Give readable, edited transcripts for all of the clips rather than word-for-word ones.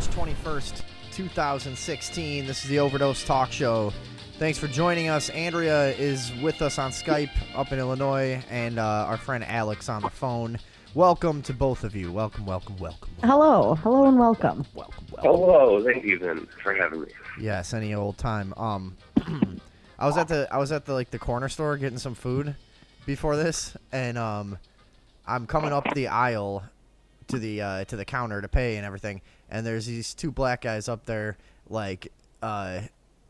March 21st, 2016. This is the Overdose Talk Show. Thanks for joining us. Andrea is with us on Skype up in Illinois, and our friend Alex on the phone. Welcome to both of you. Welcome. Hello and welcome. Welcome. Hello, thank you then for having me. Yes, any old time. I was at the corner store getting some food before this, and I'm coming up the aisle to the counter to pay and everything, and there's these two black guys up there like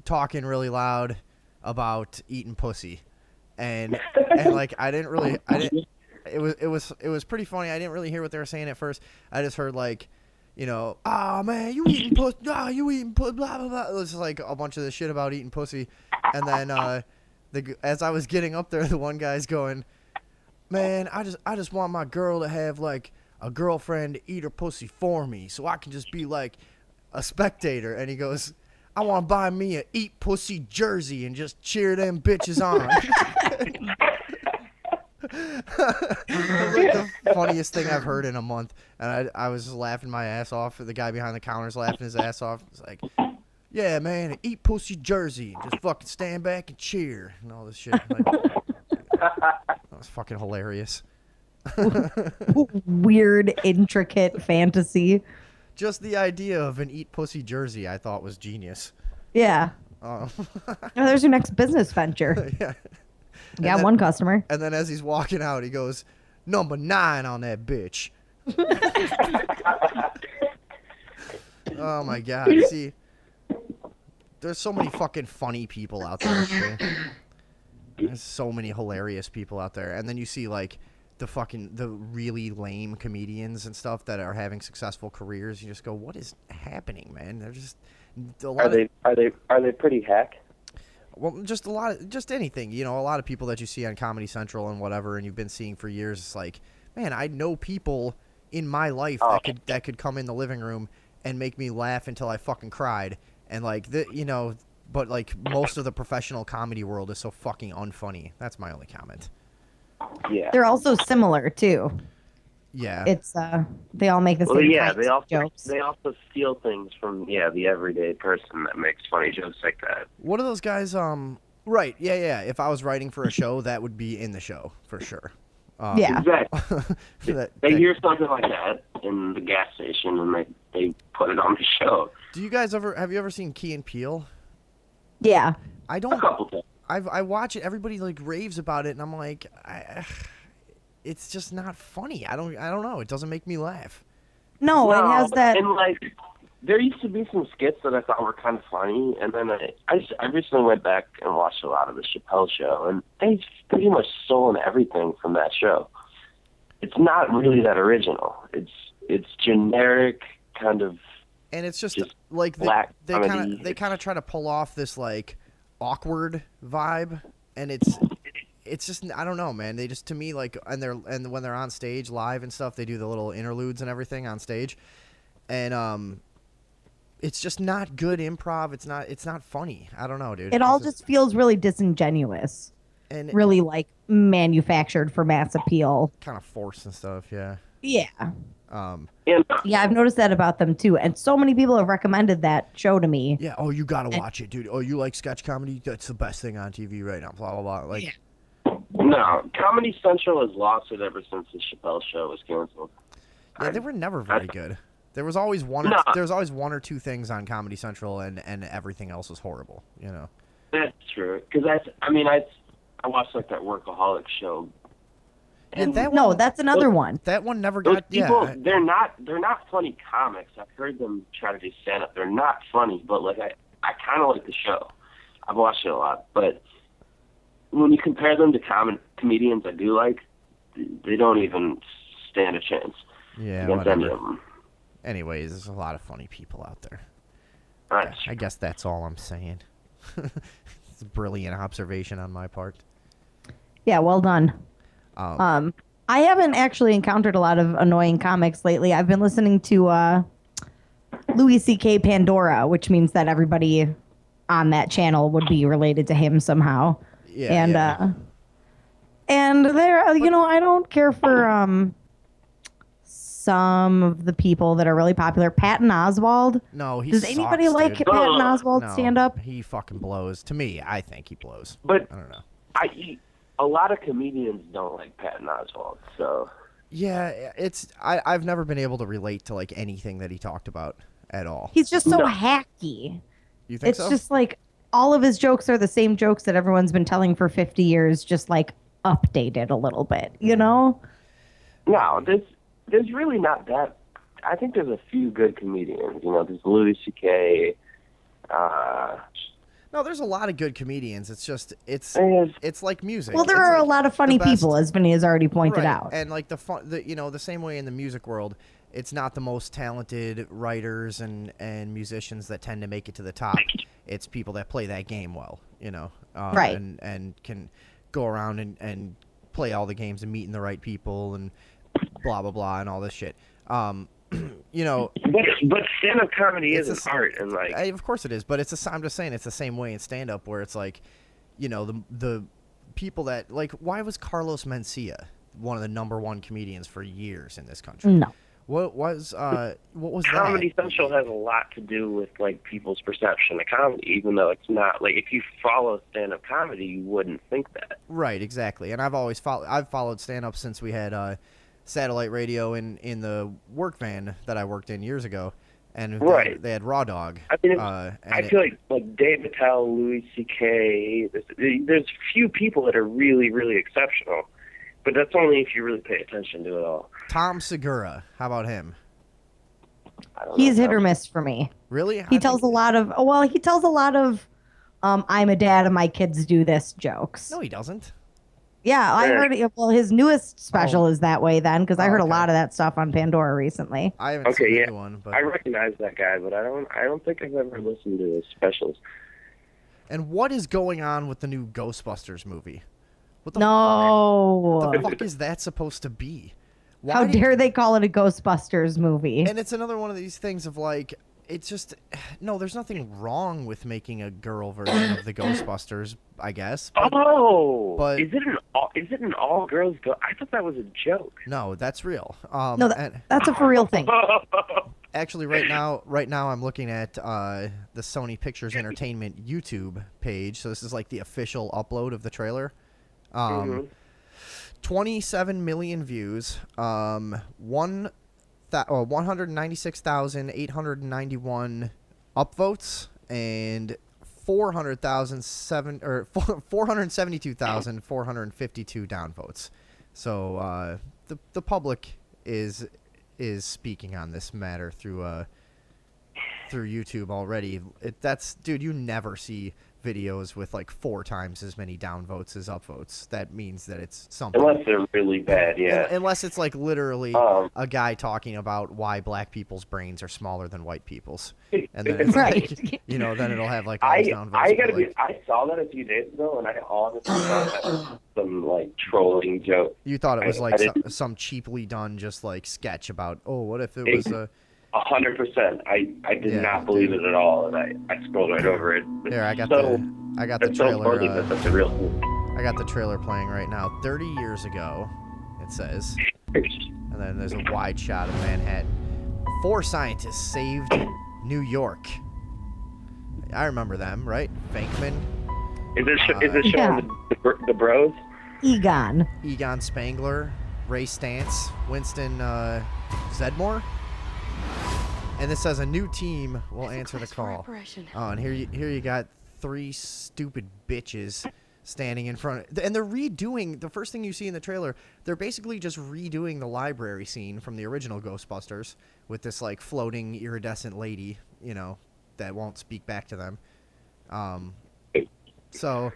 talking really loud about eating pussy, and like it was pretty funny. I didn't really hear what they were saying at first. I just heard like, oh man, you eating pussy, you eating pussy, blah blah blah. It was just like a bunch of this shit about eating pussy, and then as I was getting up there, the one guy's going, man, I just want my girl to have like a girlfriend to eat her pussy for me, so I can just be like a spectator. And he goes, I want to buy me a eat pussy jersey and just cheer them bitches on. It was like the funniest thing I've heard in a month, and I was just laughing my ass off. The guy behind the counter's laughing his ass off. It's like, yeah, man, an eat pussy jersey, just fucking stand back and cheer and all this shit. Like, that was fucking hilarious. Weird, intricate fantasy. Just the idea of an eat pussy jersey, I thought was genius. Yeah. There's your next business venture. Yeah. Yeah, one customer. And then as he's walking out, he goes, "Number 9 on that bitch." Oh my god! See, there's so many fucking funny people out there. Okay? There's so many hilarious people out there, and then you see like the really lame comedians and stuff that are having successful careers. You just go, "What is happening, man?" They're just Are they pretty hack? Well, just anything, a lot of people that you see on Comedy Central and whatever, and you've been seeing for years. It's like, man, I know people in my life that could come in the living room and make me laugh until I fucking cried, and like but like most of the professional comedy world is so fucking unfunny. That's my only comment. Yeah, they're also similar too. Yeah, it's they all make the same jokes. They also steal things from the everyday person that makes funny jokes like that. What are those guys? Right, yeah. If I was writing for a show, that would be in the show for sure. Yeah, exactly. They hear something like that in the gas station and they put it on the show. Do you guys have you ever seen Key and Peele? Yeah, I don't. A couple times. I watch it. Everybody like raves about it, and I'm like, it's just not funny. I don't know. It doesn't make me laugh. No, it has that. And like, there used to be some skits that I thought were kind of funny, and then I recently went back and watched a lot of the Chappelle Show, and they've pretty much stolen everything from that show. It's not really that original. It's generic kind of. And it's just like they kind of try to pull off this like awkward vibe, and it's just, I don't know, man. They just, to me, like, and when they're on stage live and stuff, they do the little interludes and everything on stage, and it's just not good improv. It's not funny. I don't know, dude. It all just feels really disingenuous and really like manufactured for mass appeal. Kind of forced and stuff. Yeah. Yeah. Yeah, I've noticed that about them too, and so many people have recommended that show to me. Yeah. Oh, you gotta watch it, dude. Oh, you like sketch comedy? That's the best thing on TV right now. Blah blah blah. Like. Yeah. No, Comedy Central has lost it ever since the Chappelle Show was canceled. Yeah, they were never very good. There was always one or two things on Comedy Central, and everything else was horrible. That's true. Because I watched like that Workaholic show. And that's another one. That one never those got. People, yeah, they're not funny comics. I've heard them try to do stand up. They're not funny, but like I kind of like the show. I've watched it a lot, but when you compare them to comedians I do like, they don't even stand a chance. Yeah, against any of them. Anyways, there's a lot of funny people out there. Right. I guess that's all I'm saying. It's a brilliant observation on my part. Yeah, well done. I haven't actually encountered a lot of annoying comics lately. I've been listening to Louis C.K. Pandora, which means that everybody on that channel would be related to him somehow. Yeah, and there, I don't care for some of the people that are really popular. Patton Oswalt. No, he Does sucks, anybody like dude. Patton Oswalt No, stand up? he fucking blows. To me, I think he blows. But I don't know. A lot of comedians don't like Patton Oswalt, so. Yeah, I've never been able to relate to like anything that he talked about at all. He's just so hacky. You think so? It's just like all of his jokes are the same jokes that everyone's been telling for 50 years, just like updated a little bit, you know? No, there's really not that. I think there's a few good comedians. You know, there's Louis C.K. No, there's a lot of good comedians. It's just it's like music. Well, there It's are like a lot of funny the best- people, as Vinny has already pointed right. out. And like the same way in the music world, it's not the most talented writers and musicians that tend to make it to the top. It's people that play that game well, you know, Right. and can go around and play all the games and meeting the right people and blah blah blah and all this shit. You know, but stand-up comedy is an art, and like, of course it is, but I'm just saying it's the same way in stand-up where it's like, you know, the people that like, why was Carlos Mencia one of the #1 comedians for years in this country? No. What was Comedy that? Central has a lot to do with like people's perception of comedy, even though it's not like if you follow stand-up comedy, you wouldn't think that. Right, exactly. And I've followed stand-up since we had satellite radio in the work van that I worked in years ago, and they had Raw Dog. I mean, I feel like Dave Attell, Louis C.K. There's few people that are really, really exceptional, but that's only if you really pay attention to it all. Tom Segura, how about him? He's hit or miss for me. Really? He tells a lot of I'm a dad and my kids do this jokes. No, he doesn't. Yeah, I heard it. Well, his newest special is that way then, because I heard a lot of that stuff on Pandora recently. I haven't seen anyone, but I recognize that guy, but I don't think I've ever listened to his specials. And what is going on with the new Ghostbusters movie? What the fuck is that supposed to be? How dare they call it a Ghostbusters movie? And it's another one of these things of like, it's just, no, there's nothing wrong with making a girl version of the Ghostbusters, I guess. But is it an all girls go? I thought that was a joke. No, that's real. No, that's a for real thing. Actually, right now I'm looking at the Sony Pictures Entertainment YouTube page. So this is like the official upload of the trailer. 27 million views. 196,891 upvotes and 472,452 downvotes. So the public is speaking on this matter through YouTube already. Dude, you never see videos with like 4 times as many downvotes as upvotes. That means that it's something. Unless they're really bad, yeah. Unless it's like literally a guy talking about why black people's brains are smaller than white people's, and then it's like, you know, then it'll have like all these downvotes. I saw that a few days ago, and I honestly thought that was some like trolling joke. You thought it was like some cheaply done just like sketch about, oh, what if it was a 100%. I did not believe it at all, and I scrolled right over it. Here, I got the trailer. So funny that that's a real thing. I got the trailer playing right now. 30 years ago, it says, and then there's a wide shot of Manhattan. 4 scientists saved New York. I remember them, right? Venkman. Is it showing the bros? Egon Spangler, Ray Stantz, Winston Zedmore. And this says a new team will answer the call. Oh, and here you got 3 stupid bitches standing in front and they're redoing the first thing you see in the trailer. They're basically just redoing the library scene from the original Ghostbusters with this like floating iridescent lady, you know, that won't speak back to them. So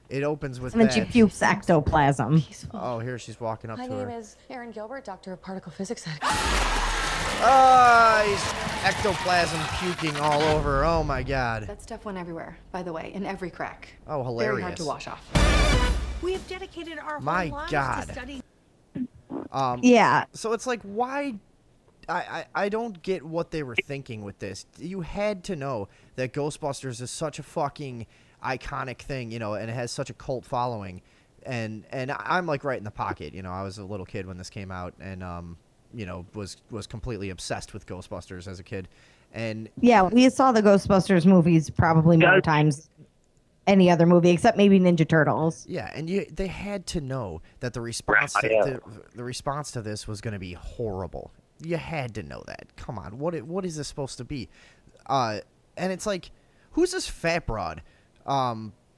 it opens with and then she pukes ectoplasm. Oh, here she's walking up to her. My name is Erin Gilbert, Doctor of Particle Physics. He's ectoplasm puking all over. Oh my God. That stuff went everywhere, by the way, in every crack. Oh, hilarious. Very hard to wash off. We have dedicated our My whole lives God. to studying. Yeah. So it's like, why? I don't get what they were thinking with this. You had to know that Ghostbusters is such a fucking iconic thing, you know, and it has such a cult following. And I'm like right in the pocket, you know. I was a little kid when this came out, and was completely obsessed with Ghostbusters as a kid, and Yeah, we saw the Ghostbusters movies probably more times than any other movie, except maybe Ninja Turtles. yeah, and they had to know that the response the response to this was going to be horrible. You had to know that. Come on, what is this supposed to be? And it's like, who's this fat broad?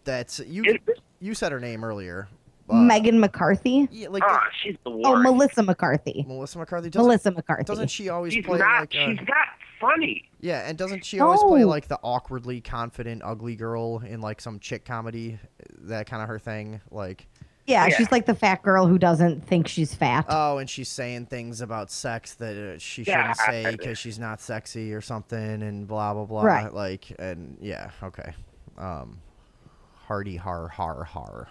That's you said her name earlier. Megan McCarthy? Yeah, like she's the worst. Oh, Melissa McCarthy. Melissa McCarthy. Doesn't she always She's play not, like? she's not funny. Yeah, and doesn't she always play like the awkwardly confident ugly girl in like some chick comedy? That kind of her thing, like. Yeah, she's like the fat girl who doesn't think she's fat. Oh, and she's saying things about sex that she shouldn't say because she's not sexy or something, and blah blah blah. Right. Like, and yeah, okay. Hardy har har har.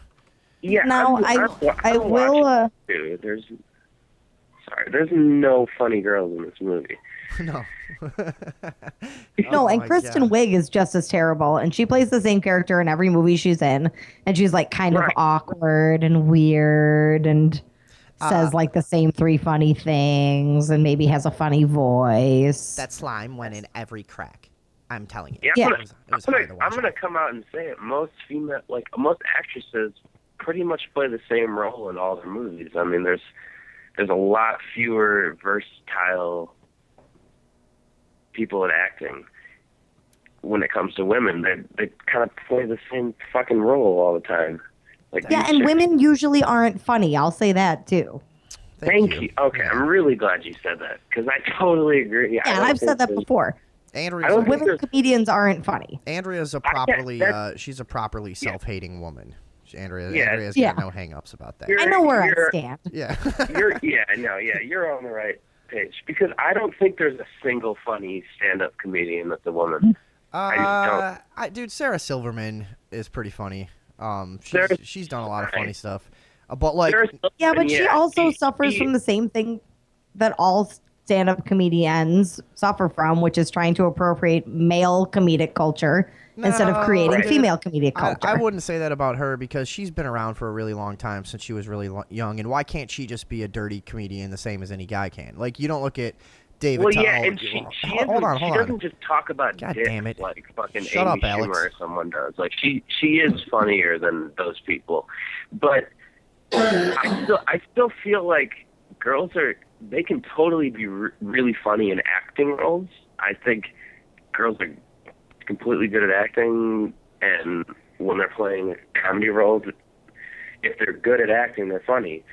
Yeah. Now I will. Dude, there's no funny girls in this movie. No. No, Oh and my Kristen God. Wiig is just as terrible, and she plays the same character in every movie she's in, and she's like kind of awkward and weird, and says like the same 3 funny things, and maybe has a funny voice. That slime went in every crack. I'm telling you. Yeah, It was I'm gonna come out and say it. Most actresses pretty much play the same role in all their movies. I mean, there's a lot fewer versatile people in acting when it comes to women. They kind of play the same fucking role all the time. Like, yeah, and women usually aren't funny. I'll say that too. Thank you. Okay, I'm really glad you said that because I totally agree. Yeah, and I've said that before. Women comedians aren't funny. Andrea's she's a properly self-hating woman. Andrea's got no hang-ups about that. I know where I stand. Yeah. You're on the right page because I don't think there's a single funny stand-up comedian that's a woman. I just don't. Dude, Sarah Silverman is pretty funny. She's done a lot of funny stuff. But like, yeah, but she also suffers from the same thing that all stand-up comedians suffer from, which is trying to appropriate male comedic culture instead of creating female comedic culture. I wouldn't say that about her because she's been around for a really long time since she was really young. And why can't she just be a dirty comedian the same as any guy can? Like, you don't look at David. Well, yeah, and she doesn't just talk about God dicks damn it. like fucking Shut Amy up, Alex. Schumer or someone does. Like she is funnier than those people, but I still feel like girls they can totally be really funny in acting roles. I think girls are completely good at acting, and when they're playing comedy roles, if they're good at acting, they're funny.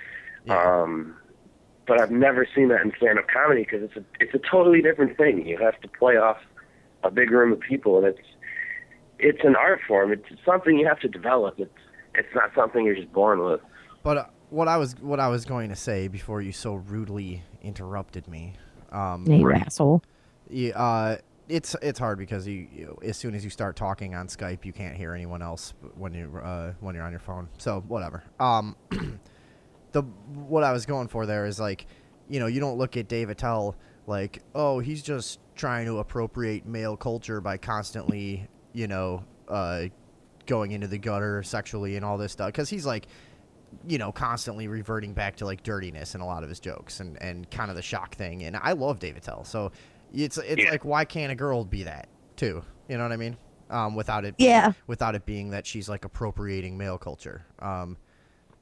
Yeah. But I've never seen that in stand-up comedy because it's a totally different thing. You have to play off a big room of people, and it's an art form. It's something you have to develop. It's not something you're just born with. But what I was going to say before you so rudely interrupted me. You asshole. Yeah. It's hard because you as soon as you start talking on Skype, you can't hear anyone else when you're on your phone. So whatever. What I was going for there is like, you don't look at Dave Attell like, oh, he's just trying to appropriate male culture by constantly, going into the gutter sexually and all this stuff, because he's like, constantly reverting back to like dirtiness in a lot of his jokes and kind of the shock thing. And I love Dave Attell, so it's like, why can't a girl be that too? You know what I mean? Without it being that she's like appropriating male culture.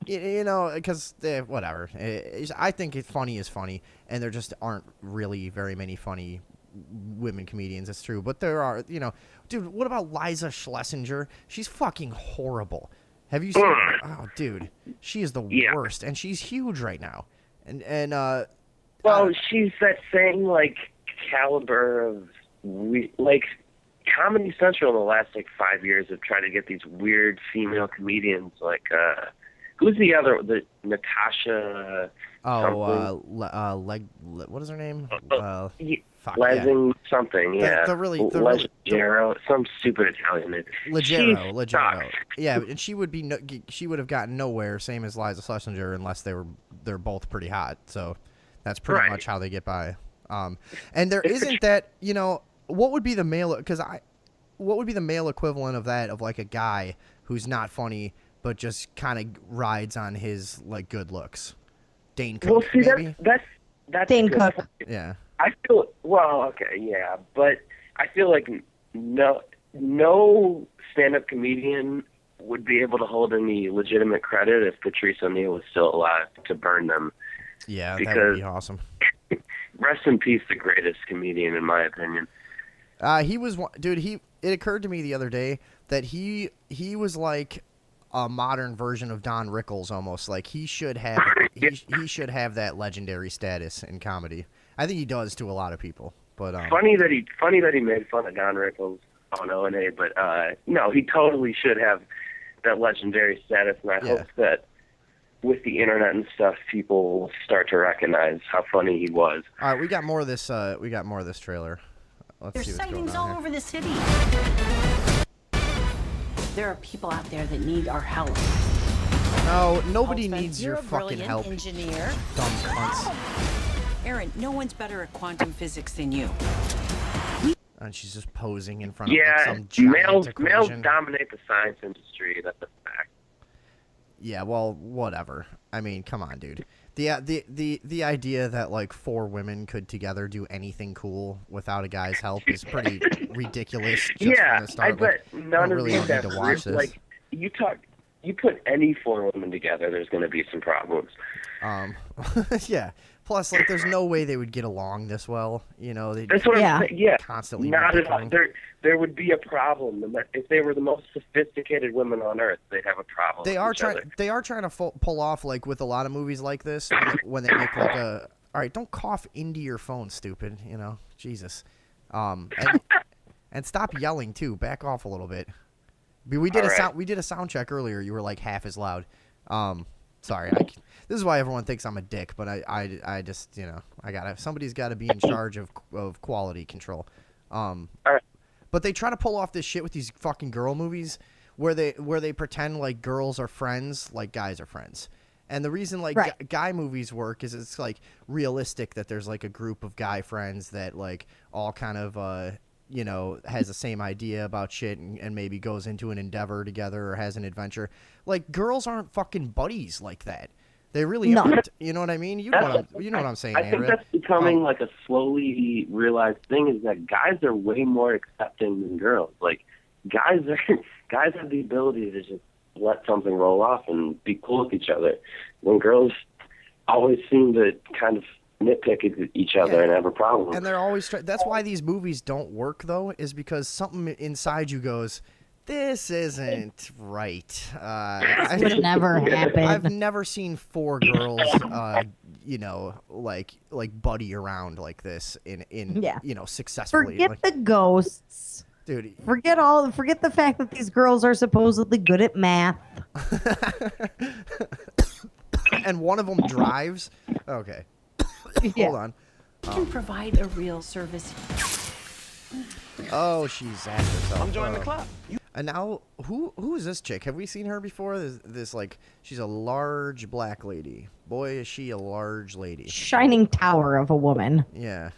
Because whatever. I think funny is funny, and there just aren't really very many funny women comedians. It's true, but there are. Dude, what about Liza Schlesinger? She's fucking horrible. Have you seen? Oh, dude, she is the worst, and she's huge right now. And well, she's that same like caliber of like Comedy Central in the last like 5 years have tried to get these weird female comedians like. Who's the other? The Natasha. What is her name? Lezing something. Yeah. Leggero, some stupid Italian name. Leggero. Yeah, and she would have gotten nowhere, same as Liza Schlesinger, unless they're both pretty hot. So that's pretty much how they get by. And there isn't that. What would be the male? What would be the male equivalent of that, of like a guy who's not funny but just kind of rides on his like good looks? Dane Cook, well, see, maybe? that's Dane a good Cook. point. Yeah. I feel okay, yeah, but I feel like no stand-up comedian would be able to hold any legitimate credit if Patrice O'Neal was still alive to burn them. Yeah, because, that would be awesome. Rest in peace, the greatest comedian in my opinion. He was dude. It occurred to me the other day that he was like a modern version of Don Rickles almost. Like he should have he should have that legendary status in comedy. I think he does to a lot of people. But funny that he made fun of Don Rickles on O&A, but no, he totally should have that legendary status, and I hope that with the internet and stuff, people will start to recognize how funny he was. All right, we got more of this. We got more of this trailer. Let's There's see what's sightings going on all here. over the city. There are people out there that need our help. No, nobody Spence, needs you're your a fucking brilliant help, engineer. dumb cunts. Aaron, no one's better at quantum physics than you. And she's just posing in front of Yeah, like, some giant males equation. dominate the science industry. That's a fact. Yeah, well, whatever. I mean, come on, dude. The idea that like 4 women could together do anything cool without a guy's help is pretty ridiculous. Just Yeah, from the start. I bet Like, none of really these don't need have to watch this. like you put any 4 women together, there's going to be some problems. Yeah. Plus, like, there's no way they would get along this well. You know, they That's what I'm saying. Yeah, constantly not at all. bickering. There would be a problem. If they were the most sophisticated women on earth, they'd have a problem. They with are each trying. other. They are trying to pull off like with a lot of movies like this when they make like a. All right, don't cough into your phone, stupid. You know, Jesus. And stop yelling too. Back off a little bit. We did we did a sound check earlier. You were like half as loud. Sorry. This is why everyone thinks I'm a dick, but I just, you know, somebody's got to be in charge of quality control. All right. But they try to pull off this shit with these fucking girl movies where they pretend like girls are friends like guys are friends. And the reason like guy movies work is it's like realistic that there's like a group of guy friends that like all kind of you know, has the same idea about shit and maybe goes into an endeavor together or has an adventure. Like, girls aren't fucking buddies like that. They really aren't. You know what I mean? You know what I'm saying, I think Andrea. that's becoming like a slowly realized thing is that guys are way more accepting than girls. Like, guys have the ability to just let something roll off and be cool with each other. When girls always seem to kind of nitpick at each other and have a problem. And they're always that's why these movies don't work though, is because something inside you goes, this isn't right. This would never happen. I've never seen 4 girls you know, like buddy around like this in you know, successfully. Forget the ghosts. Dude, forget the fact that these girls are supposedly good at math. And one of them drives. Okay. Yeah. Hold on. We can provide a real service. Oh, she's at herself. I'm joining the club. And now, who is this chick? Have we seen her before? This like, she's a large black lady. Boy, is she a large lady. Shining tower of a woman. Yeah.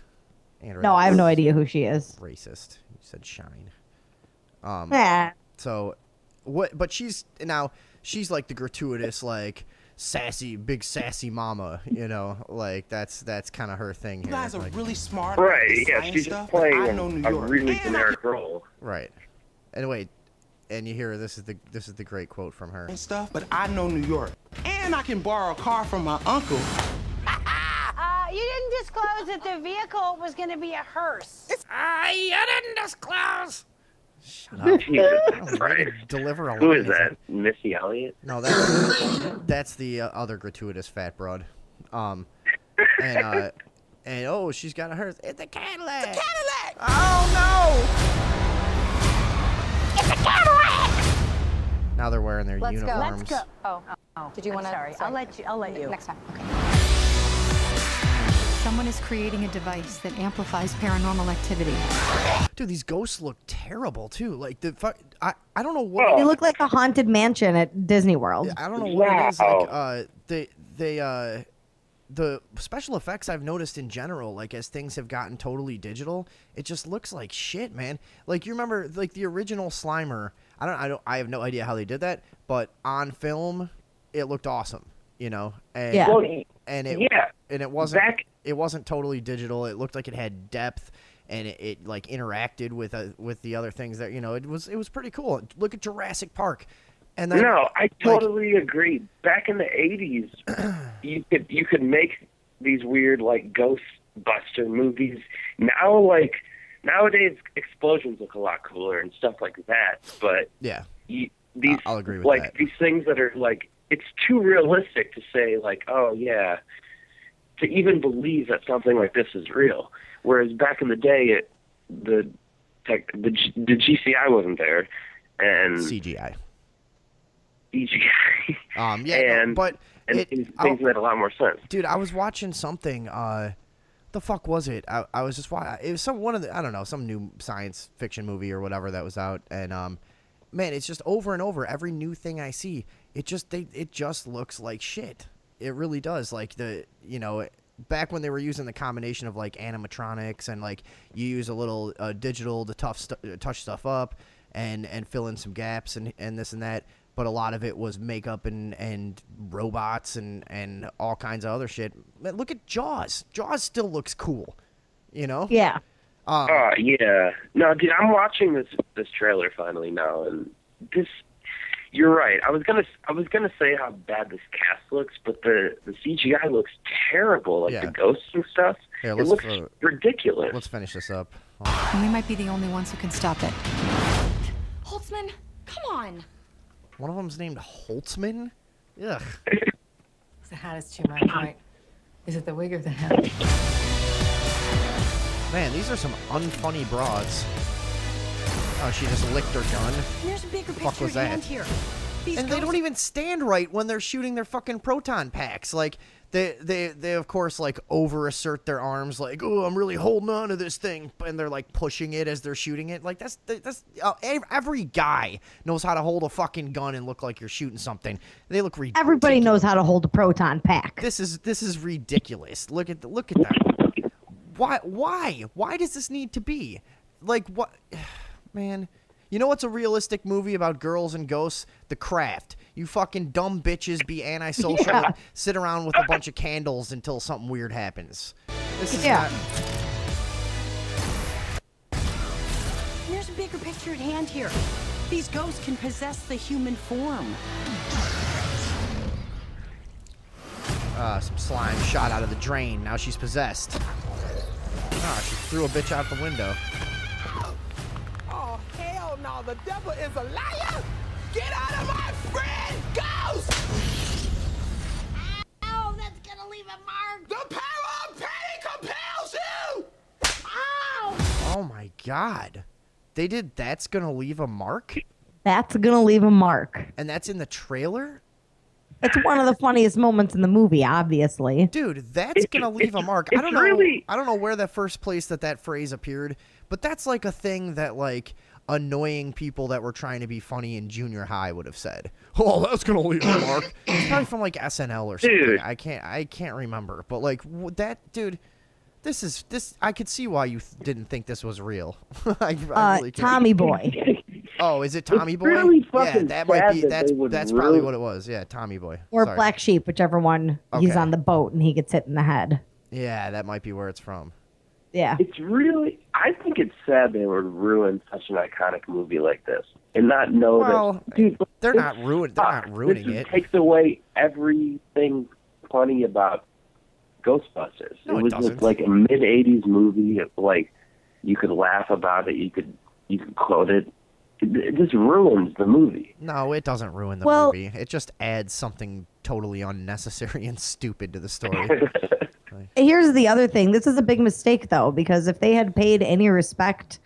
Andrea, No, I have no idea who she is. Racist. You said shine. So, what? But she's like the gratuitous, like, big sassy mama, you know, like that's kind of her thing here. You guys are like, really smart. Right, yeah, she's stuff, just playing I know New a York. really And generic role. right. And wait, and you hear this is the great quote from her. and stuff, but I know New York. And I can borrow a car from my uncle. You didn't disclose that the vehicle was going to be a hearse. You didn't disclose. Shut up. Jesus I'm ready Christ. to deliver a Who line. is that? Missy Elliott? No, that's the other gratuitous fat broad. And oh, she's got a hearse. It's a Cadillac. It's a Cadillac. Oh no! It's a Cadillac. Now they're wearing their uniforms. Let's go. Oh. Did you want to? Sorry. I'll let you. Next time. Someone is creating a device that amplifies paranormal activity. Dude, these ghosts look terrible too. Like I don't know what. They look like a haunted mansion at Disney World. I don't know what it is. Like the special effects I've noticed in general, like as things have gotten totally digital, it just looks like shit, man. Like you remember, like the original Slimer. I have no idea how they did that, but on film, it looked awesome. You know, and Yeah. Well, and it yeah. and it wasn't wasn't totally digital. It looked like it had depth, and it like interacted with the other things that it was pretty cool. Look at Jurassic Park, and then, no, I totally agree. Back in the '80s, you could make these weird like Ghostbuster movies. Now, like nowadays, explosions look a lot cooler and stuff like that. But yeah, these I'll agree with like that. these things that are like it's too realistic to say like, oh yeah, to even believe that something like this is real. Whereas back in the day, the GCI wasn't there, and CGI. CGI. But things made a lot more sense. Dude, I was watching something. The fuck was it? I was just watching. It was some new science fiction movie or whatever that was out, and man, it's just over and over. Every new thing I see, it just looks like shit. It really does. Like back when they were using the combination of like animatronics and like you use a little digital to touch stuff up and fill in some gaps and this and that. But a lot of it was makeup and robots and all kinds of other shit. Man, look at Jaws. Jaws still looks cool, Yeah. Yeah. No, dude, I'm watching this trailer finally now, and this. You're right. I was gonna say how bad this cast looks, but the CGI looks terrible. Like the ghosts and stuff. Here, it looks ridiculous. Let's finish this up. And we might be the only ones who can stop it. Holtzman, come on. One of them's named Holtzman? Ugh. The hat is to my point. Is it the wig or the hat? Man, these are some unfunny broads. Oh, she just licked her gun. There's a bigger fuck picture was hand that? here. And they don't even stand right when they're shooting their fucking proton packs. Like, they of course, like, over-assert their arms, like, oh, I'm really holding on to this thing, and they're, like, pushing it as they're shooting it. Like, that's every guy knows how to hold a fucking gun and look like you're shooting something. They look ridiculous. Everybody knows how to hold a proton pack. This is ridiculous. Look at that. Why does this need to be? Like, what? Man, you know what's a realistic movie about girls and ghosts? The Craft. You fucking dumb bitches be antisocial, sit around with a bunch of candles until something weird happens. This is not... There's a bigger picture at hand here. These ghosts can possess the human form. Some slime shot out of the drain. Now she's possessed. She threw a bitch out the window. Oh, hell no, the devil is a liar! Get out of my friend, Ghost! Ow, that's gonna leave a mark. The power of pain compels you! Ow! Oh my god. They did That's Gonna Leave a Mark? That's gonna leave a mark. And that's in the trailer? It's one of the funniest moments in the movie, obviously. Dude, that's gonna leave a mark. I don't know where the first place that phrase appeared, but that's like a thing that like annoying people that were trying to be funny in junior high would have said. Oh, that's gonna leave a mark. It's probably from like SNL or something. Dude. I can't remember, but like that dude. This I could see why you didn't think this was real. I really can. Tommy Boy. Oh, is it Tommy Boy? really Yeah, fucking that might be. sad that That's they would probably ruin- what it was. Yeah, Tommy Boy. Or Sorry. Black Sheep, whichever one. He's Okay. on the boat and he gets hit in the head. Yeah, that might be where it's from. Yeah. It's really, I think it's sad they would ruin such an iconic movie like this and not know Well, that. Dude, they're this not ruining this it. takes away everything funny about Ghostbusters. No, it it was doesn't. just like a mid '80s movie. Like you could laugh about it, you could quote it. It just ruins the movie. No, it doesn't ruin the Well- movie. It just adds something totally unnecessary and stupid to the story. Here's the other thing. This is a big mistake, though, because if they had paid any respect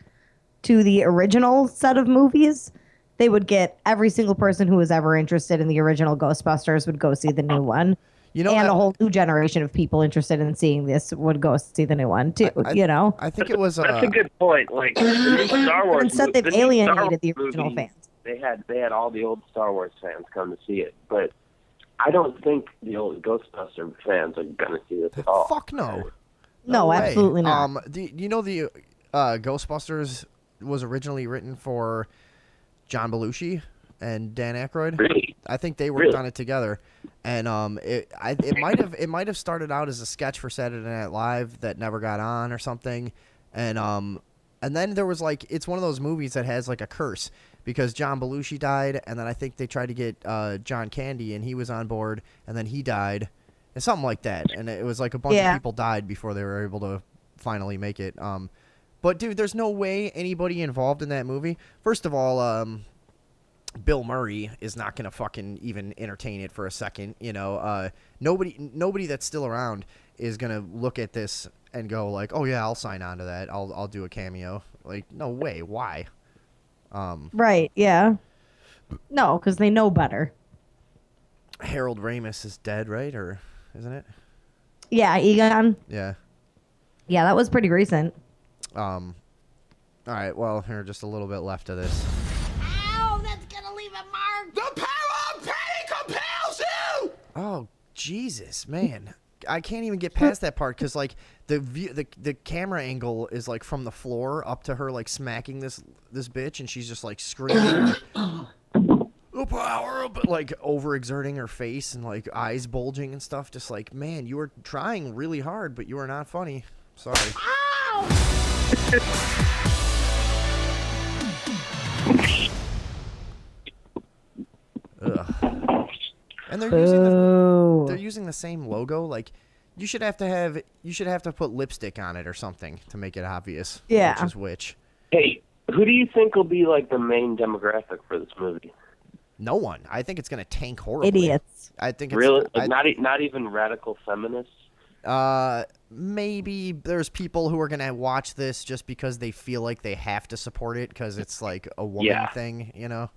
to the original set of movies, they would get every single person who was ever interested in the original Ghostbusters would go see the new one. You know, And that- a whole new generation of people interested in seeing this would go see the new one, too, you know? I think it was. That's a good point. Like the new Star Wars. Instead, they've the new Star alienated the Wars original movie, fans. They had all the old Star Wars fans come to see it, but I don't think the old Ghostbuster fans are gonna see this at all. Fuck no. No, way. absolutely not. You know the Ghostbusters was originally written for John Belushi, and Dan Aykroyd. Really? I think they worked on it together, and it might have started out as a sketch for Saturday Night Live that never got on or something, and then there was like, it's one of those movies that has like a curse because John Belushi died, and then I think they tried to get John Candy, and he was on board, and then he died, and something like that, and it was like a bunch of people died before they were able to finally make it. But dude, there's no way anybody involved in that movie. First of all, Bill Murray is not gonna fucking even entertain it for a second. You know, nobody that's still around is gonna look at this and go like, "Oh yeah, I'll sign on to that. I'll do a cameo." Like, no way. Why? Right. Yeah. No, because they know better. Harold Ramis is dead, right? Or isn't it? Yeah, Egon. Yeah. Yeah, that was pretty recent. All right. Well, here, just a little bit left of this. Ow, that's gonna leave a mark. The power of panic compels you! Oh, Jesus, man. I can't even get past that part because, like, the camera angle is, like, from the floor up to her, like, smacking this bitch, and she's just, like, screaming, the power of, like, overexerting her face and, like, eyes bulging and stuff. Just like, man, you were trying really hard, but you are not funny. Sorry. Ugh. And they're using the same logo. Like, you should have to put lipstick on it or something to make it obvious. Yeah. Which is which. Hey, who do you think will be like the main demographic for this movie? No one. I think it's going to tank horribly. Idiots. I think it's Really? Like, not even radical feminists? Maybe there's people who are going to watch this just because they feel like they have to support it because it's like a woman thing, you know?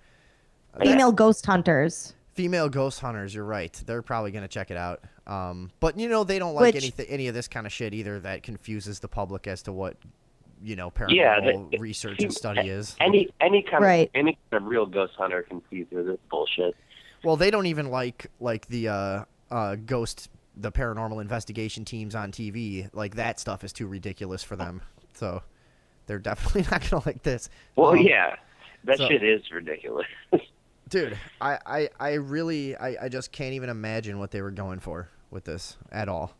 Female ghost hunters. Female ghost hunters, you're right. They're probably going to check it out. But, you know, they don't like any of this kind of shit either that confuses the public as to what, you know, paranormal research and study is. Any kind of real ghost hunter can see through this bullshit. Well, they don't even like the the paranormal investigation teams on TV. Like, that stuff is too ridiculous for them. So they're definitely not going to like this. Well, yeah. That shit is ridiculous. Dude, I just can't even imagine what they were going for with this at all.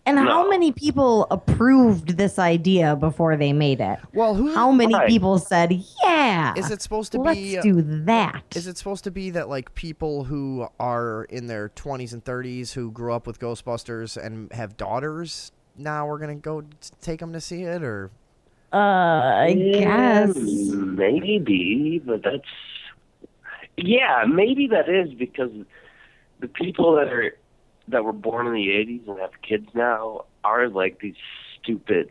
And how many people approved this idea before they made it? Well, how many people said, "Yeah"? Is it supposed to let's do that? Is it supposed to be that like people who are in their 20s and 30s who grew up with Ghostbusters and have daughters now are gonna go take them to see it, or? I guess maybe, but that's. Yeah, maybe that is because the people that were born in the 80s and have kids now are like these stupid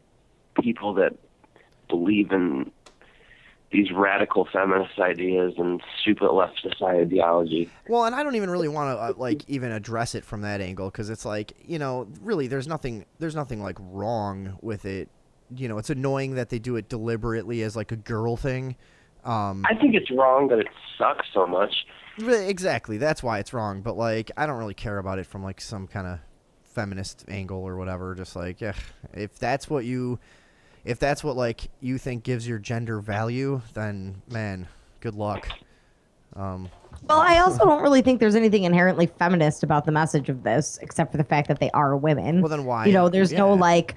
people that believe in these radical feminist ideas and stupid leftist ideology. Well, and I don't even really want to like even address it from that angle because it's like, you know, really there's nothing like wrong with it. You know, it's annoying that they do it deliberately as like a girl thing. I think it's wrong that it sucks so much. Exactly, that's why it's wrong. But like, I don't really care about it from like some kind of feminist angle or whatever. Just like, yeah, if that's what like you think gives your gender value, then man, good luck. Well, I also don't really think there's anything inherently feminist about the message of this, except for the fact that they are women. Well, then why? You know, there's no like.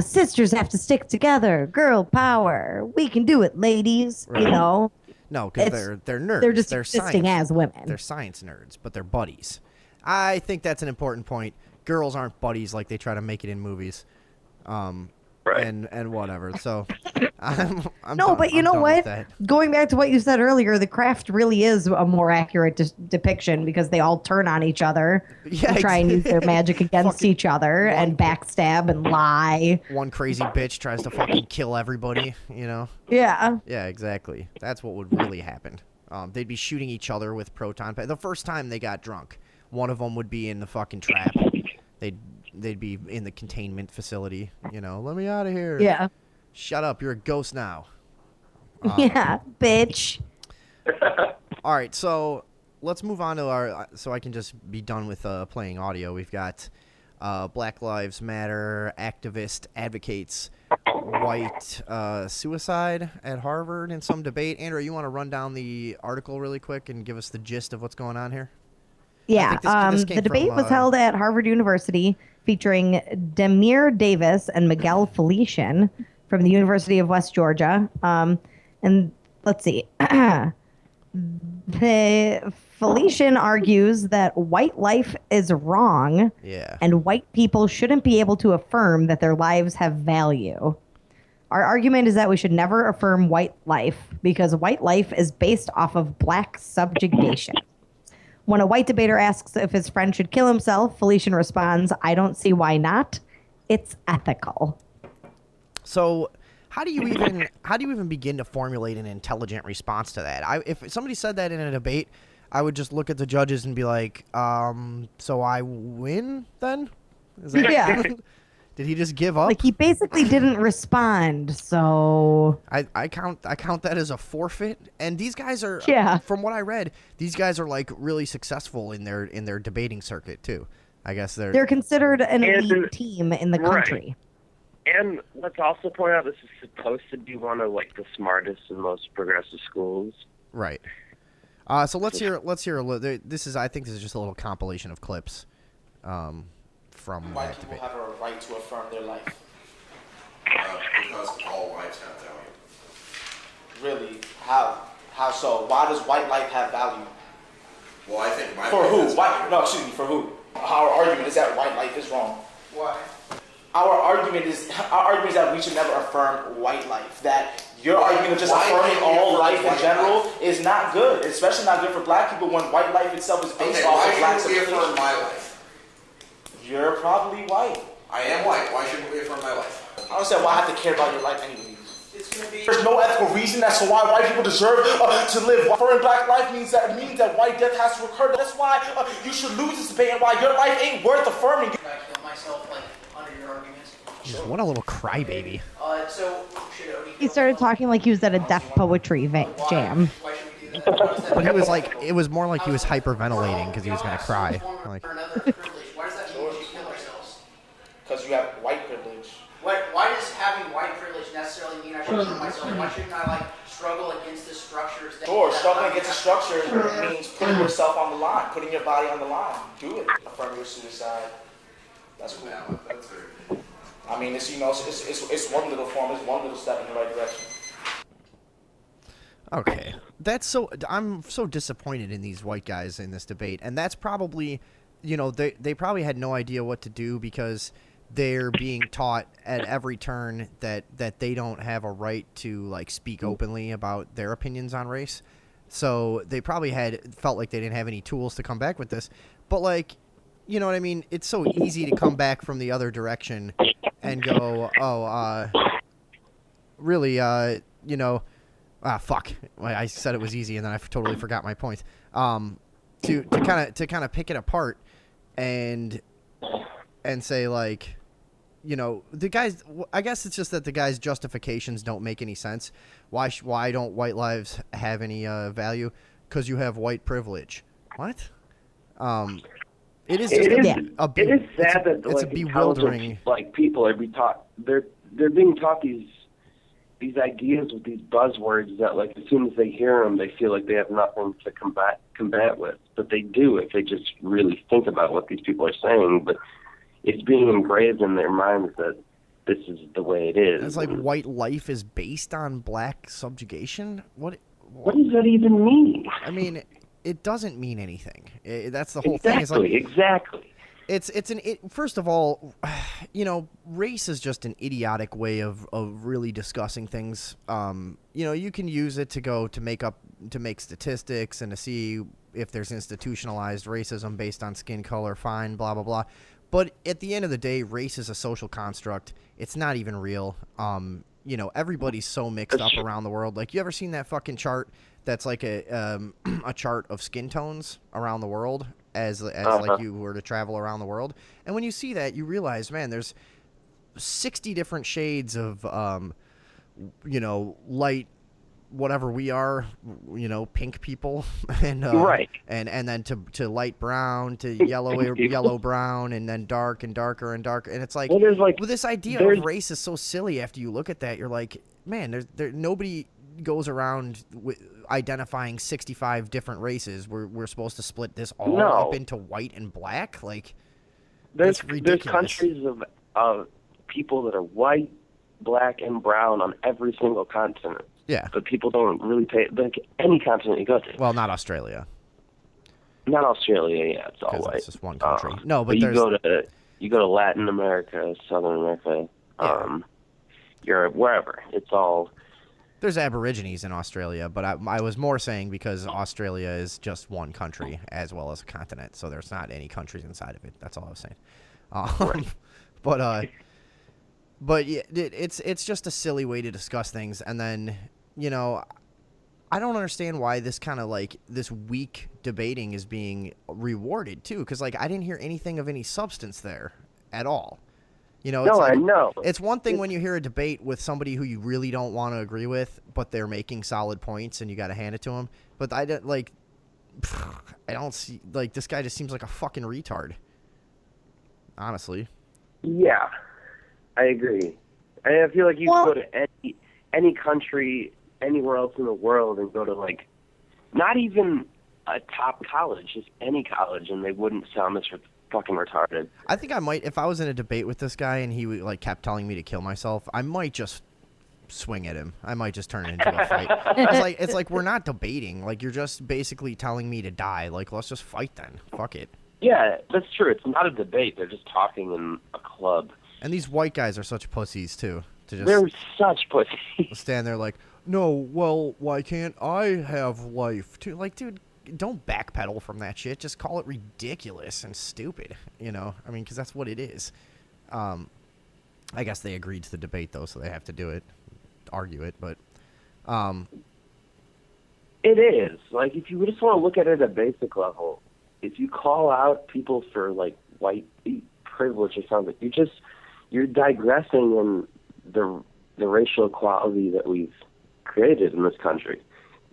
Sisters have to stick together. Girl power. We can do it, ladies. Right. You know. No, because they're nerds. They're just existing as women. They're science nerds, but they're buddies. I think that's an important point. Girls aren't buddies like they try to make it in movies. Right. And whatever. So I'm no, but you know what? Going back to what you said earlier, the Craft really is a more accurate depiction because they all turn on each other and try and use their magic against each other and backstab and lie. One crazy bitch tries to fucking kill everybody, you know? Yeah. Yeah, exactly. That's what would really happen. They'd be shooting each other with proton packs. The first time they got drunk, one of them would be in the fucking trap. They'd be in the containment facility, you know, let me out of here. Yeah. Shut up, you're a ghost now. Yeah, bitch. All right, so let's move on to so I can just be done with playing audio. We've got Black Lives Matter activist advocates white suicide at Harvard in some debate. Andrew, you want to run down the article really quick and give us the gist of what's going on here? Yeah, this came the debate from, was held at Harvard University featuring Demir Davis and Miguel Felician from the University of West Georgia. And let's see. The Felician argues that white life is wrong, and white people shouldn't be able to affirm that their lives have value. Our argument is that we should never affirm white life because white life is based off of black subjugation. When a white debater asks if his friend should kill himself, Felician responds, "I don't see why not. It's ethical." So how do you even begin to formulate an intelligent response to that? If somebody said that in a debate, I would just look at the judges and be like, so I win then? Is that, yeah. Did he just give up? Like, he basically didn't respond, so I count that as a forfeit. And these guys are, from what I read, these guys are like really successful in their debating circuit too. I guess they're considered an elite team in the country. And let's also point out this is supposed to be one of like the smartest and most progressive schools. Right. So let's hear a little. I think this is just a little compilation of clips from white that people debate. have a right to affirm their life. Because all lives have value. Really? How so? Why does white life have value? Well, I think my for life who? has value. No, excuse me. For who? Our argument is that white life is wrong. Why? Our argument is that we should never affirm white life. That your argument of just affirming all life in general is not good, especially not good for black people when white life itself is based off of black why shouldn't we affirm subjugation. my life? You're probably white. I am white. Why shouldn't we affirm my life? I don't understand why I have to care about your life anyways. There's no ethical reason as to why white people deserve to live. Affirming black life means that white death has to occur. That's why you should lose this debate and why your life ain't worth affirming. Can I kill myself, like, under your arguments? What a little crybaby. He started talking like he was at a deaf poetry jam. But he was like, it was more like he was hyperventilating because he was gonna cry. Like, Why does that mean we should kill ourselves? Because you have white privilege. Why does having white privilege necessarily mean I should kill myself? Why shouldn't I, like, struggle against the structures? Sure, struggling against the structure means putting yourself on the line, putting your body on the line. Do it. Affirm your suicide. That's cool. That's very good. I mean, it's it's one little form, it's one little step in the right direction. okay, I'm so disappointed in these white guys in this debate, and that's probably, they probably had no idea what to do because they're being taught at every turn that they don't have a right to like speak openly about their opinions on race. So they probably felt like they didn't have any tools to come back with this. But like, you know what I mean? It's so easy to come back from the other direction and go, really, fuck. I said it was easy and then I totally forgot my point. To kind of pick it apart and say like, the guys, I guess it's just that the guy's justifications don't make any sense. Why don't white lives have any value? Because you have white privilege. What? It is just it is sad that it's a bewildering, like, people are they're being taught these ideas with these buzzwords that, like, as soon as they hear them, they feel like they have nothing to combat with. But they do if they just really think about what these people are saying. But it's being engraved in their minds that this is the way it is. It's like white life is based on black subjugation. What does that even mean? I mean, it doesn't mean anything. That's the whole thing. It's like, exactly. First of all, race is just an idiotic way of really discussing things. You can use it to make statistics and to see if there's institutionalized racism based on skin color, fine, blah, blah, blah. But at the end of the day, race is a social construct. It's not even real. Everybody's so mixed up around the world. Like, you ever seen that fucking chart that's like a chart of skin tones around the world as like you were to travel around the world? And when you see that, you realize, man, there's 60 different shades of light whatever we are, pink people, and right, and then to light brown to yellow brown, and then dark and darker and darker, and it's like, this idea of race is so silly. After you look at that, you're like, man, nobody goes around identifying 65 different races. We're supposed to split this all up into white and black, like. There's countries of people that are white, black, and brown on every single continent. Yeah. But people don't really pay, like, any continent you go to. Well, not Australia. Not Australia, yeah, it's all white. It's just one country. No, but you go to Latin America, Southern America, Europe, wherever. It's all. There's Aborigines in Australia, but I was more saying because Australia is just one country as well as a continent, so there's not any countries inside of it. That's all I was saying. But yeah, it's just a silly way to discuss things, and then I don't understand why this kind of like this weak debating is being rewarded too, because like I didn't hear anything of any substance there at all. I know. It's one thing when you hear a debate with somebody who you really don't want to agree with, but they're making solid points and you got to hand it to them. But I don't see, like, this guy just seems like a fucking retard. Honestly. Yeah, I agree. I feel like you could go to any country, anywhere else in the world, and go to, like, not even a top college, just any college, and they wouldn't sound this fucking retarded. I think I might, if I was in a debate with this guy and he like kept telling me to kill myself, I might just swing at him. I might just turn it into a fight. It's like we're not debating. Like, you're just basically telling me to die. Like, let's just fight then. Fuck it. Yeah, that's true. It's not a debate. They're just talking in a club. And these white guys are such pussies too. They're such pussies. Stand there like, no, well, why can't I have life too? Like, dude, don't backpedal from that shit. Just call it ridiculous and stupid, I mean, because that's what it is. I guess they agreed to the debate, though, so they have to do it, argue it, but... It is. Like, if you just want to look at it at a basic level, if you call out people for, like, white privilege or something, you're digressing in the racial equality that we've created in this country.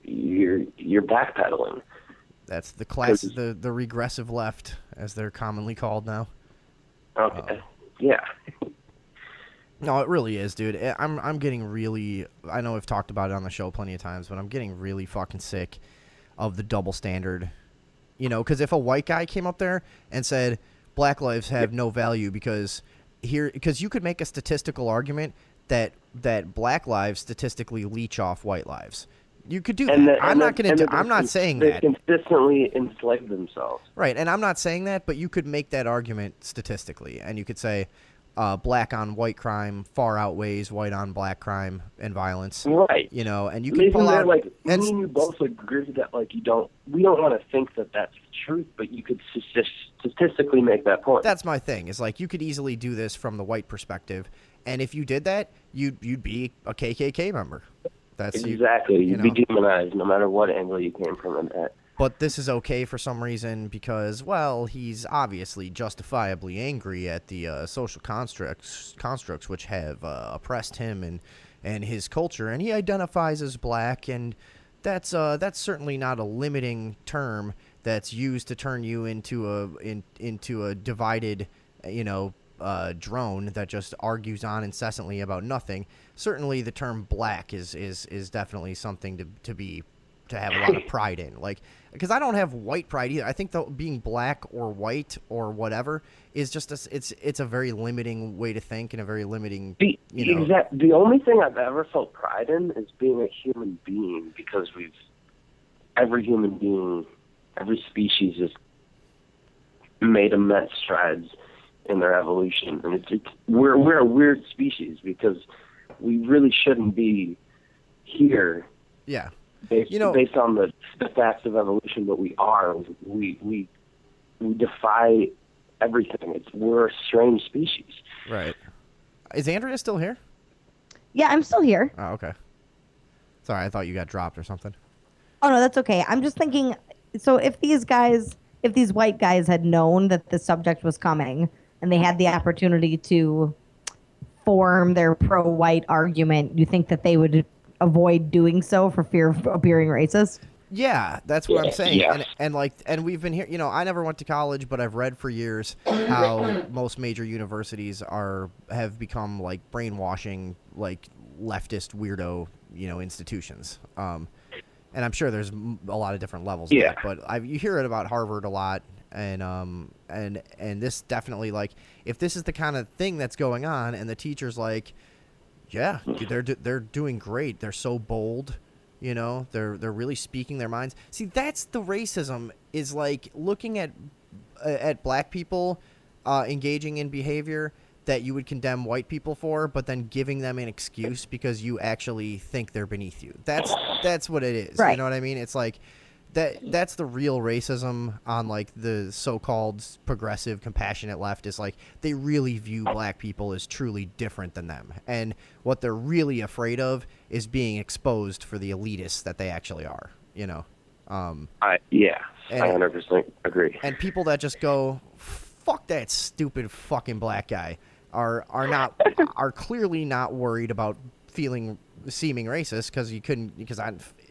You're backpedaling. That's the class, the regressive left, as they're commonly called now. Okay. Yeah. No, it really is, dude. I'm getting really. I know we've talked about it on the show plenty of times, but I'm getting really fucking sick of the double standard. Because if a white guy came up there and said black lives have no value because you could make a statistical argument that black lives statistically leech off white lives. You could do that. I'm not saying that. They consistently enslave themselves. Right, and I'm not saying that, but you could make that argument statistically, and you could say black on white crime far outweighs white on black crime and violence. Right. And you can pull out... Like, me and you both agree that, like, we don't want to think that that's the truth, but you could statistically make that point. That's my thing, is like, you could easily do this from the white perspective, and if you did that, you'd be a KKK member. That's exactly. You'd be demonized no matter what angle you came from in that. But this is okay for some reason because, well, he's obviously justifiably angry at the social constructs which have oppressed him and his culture, and he identifies as black, and that's certainly not a limiting term that's used to turn you into a divided, drone that just argues on incessantly about nothing. Certainly, the term black is definitely something to have a lot of pride in. Like, because I don't have white pride either. I think being black or white or whatever is just it's a very limiting way to think and a very limiting. The only thing I've ever felt pride in is being a human being, because every human being, every species has made immense strides in their evolution, and we're a weird species because we really shouldn't be here. Yeah. Based on the facts of evolution, but we are. We defy everything. We're a strange species. Right. Is Andrea still here? Yeah, I'm still here. Oh, okay. Sorry, I thought you got dropped or something. Oh, no, that's okay. I'm just thinking, so if these white guys had known that the subject was coming and they had the opportunity to form their pro-white argument, you think that they would avoid doing so for fear of appearing racist. Yeah, that's what I'm saying. Yeah. And we've been here, I never went to college, but I've read for years how most major universities have become like brainwashing, like leftist weirdo, institutions. And I'm sure there's a lot of different levels of that, but you hear it about Harvard a lot, and this definitely, like, if this is the kind of thing that's going on, and the teacher's like, yeah, they're doing great, they're so bold. They're really speaking their minds. See, that's the racism, is like looking at black people engaging in behavior that you would condemn white people for, but then giving them an excuse because you actually think they're beneath you. That's what it is. Right. You know what I mean? It's like that's the real racism on like the so-called progressive, compassionate left, is like they really view black people as truly different than them. And what they're really afraid of is being exposed for the elitists that they actually are, I 100% agree. And people that just go, fuck that stupid fucking black guy are clearly not worried about seeming racist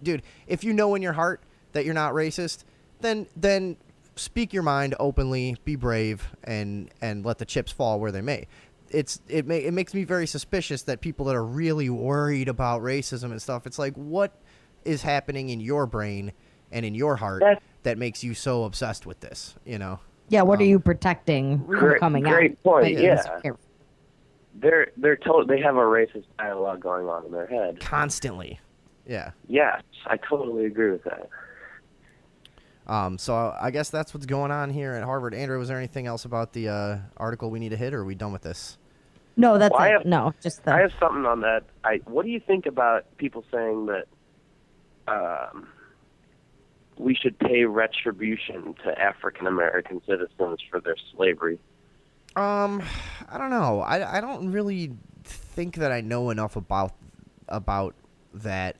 dude, if you know in your heart that you're not racist, then speak your mind openly, be brave, and let the chips fall where they may. It makes me very suspicious that people that are really worried about racism and stuff, it's like, what is happening in your brain and in your heart that makes you so obsessed with this, Yeah, what are you protecting from coming out? Great point. Yeah. Here. They're told they have a racist dialogue going on in their head constantly. Yeah. Yes, I totally agree with that. So I guess that's what's going on here at Harvard. Andrew, was there anything else about the article we need to hit, or are we done with this? No, that's I it. have, no, just the... I have something on that. What do you think about people saying that we should pay retribution to African American citizens for their slavery? I don't know. I don't really think that I know enough about that.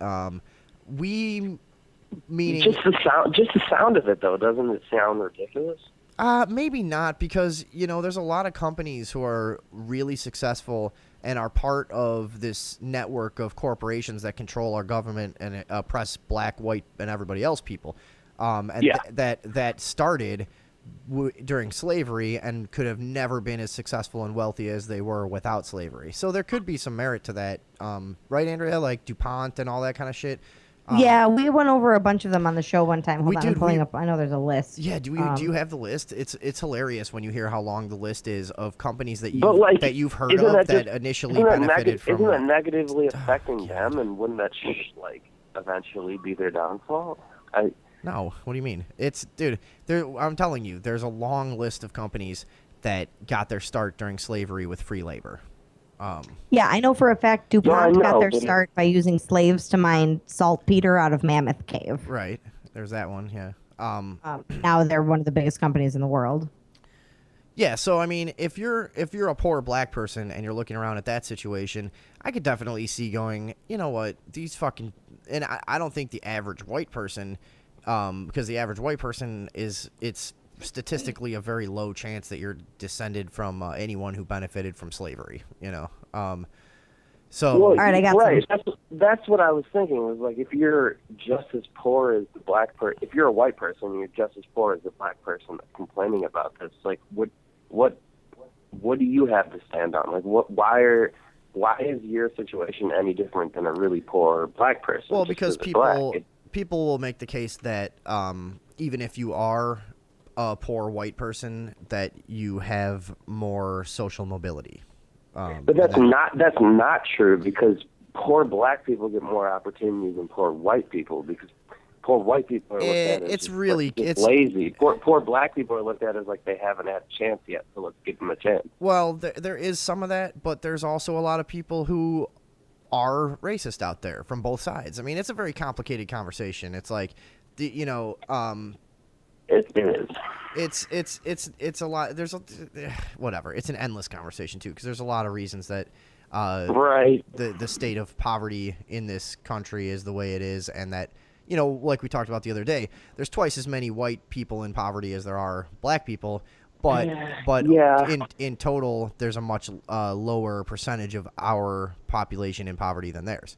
Meaning just the sound of it, though, doesn't it sound ridiculous? Maybe not, because there's a lot of companies who are really successful and are part of this network of corporations that control our government and oppress black, white, and everybody else people. That started during slavery and could have never been as successful and wealthy as they were without slavery. So there could be some merit to that, right, Andrea? Like DuPont and all that kind of shit. Yeah, we went over a bunch of them on the show one time. Hold on, I'm pulling up. I know there's a list. Yeah, do you have the list? It's hilarious when you hear how long the list is of companies that you've heard of that initially benefited from. Isn't that negatively affecting them, and wouldn't that eventually be their downfall? No, what do you mean? I'm telling you, there's a long list of companies that got their start during slavery with free labor. Yeah, I know for a fact DuPont got their start by using slaves to mine saltpeter out of Mammoth Cave. Right. There's that one, yeah. Now they're one of the biggest companies in the world. Yeah, so I mean, if you're a poor black person and you're looking around at that situation, I could definitely see going, you know what, these fucking, and I don't think the average white person, because the average white person it's statistically a very low chance that you're descended from anyone who benefited from slavery, So all right, I got some. That's what I was thinking. Was like, if you're just as poor as the black person, if you're a white person, you're just as poor as the black person that's complaining about this. Like, what do you have to stand on? Like, why is your situation any different than a really poor black person? Well, because people will make the case that even if you are a poor white person, that you have more social mobility. But that's not true, because poor black people get more opportunities than poor white people, because poor white people are looked at as lazy. Poor black people are looked at as like they haven't had a chance yet, so let's give them a chance. Well, there is some of that, but there's also a lot of people who are racist out there from both sides. I mean, it's a very complicated conversation. It's like, It is. It's a lot. There's whatever. It's an endless conversation too, because there's a lot of reasons that the state of poverty in this country is the way it is, and that, like we talked about the other day, there's twice as many white people in poverty as there are black people, but in total there's a much lower percentage of our population in poverty than theirs.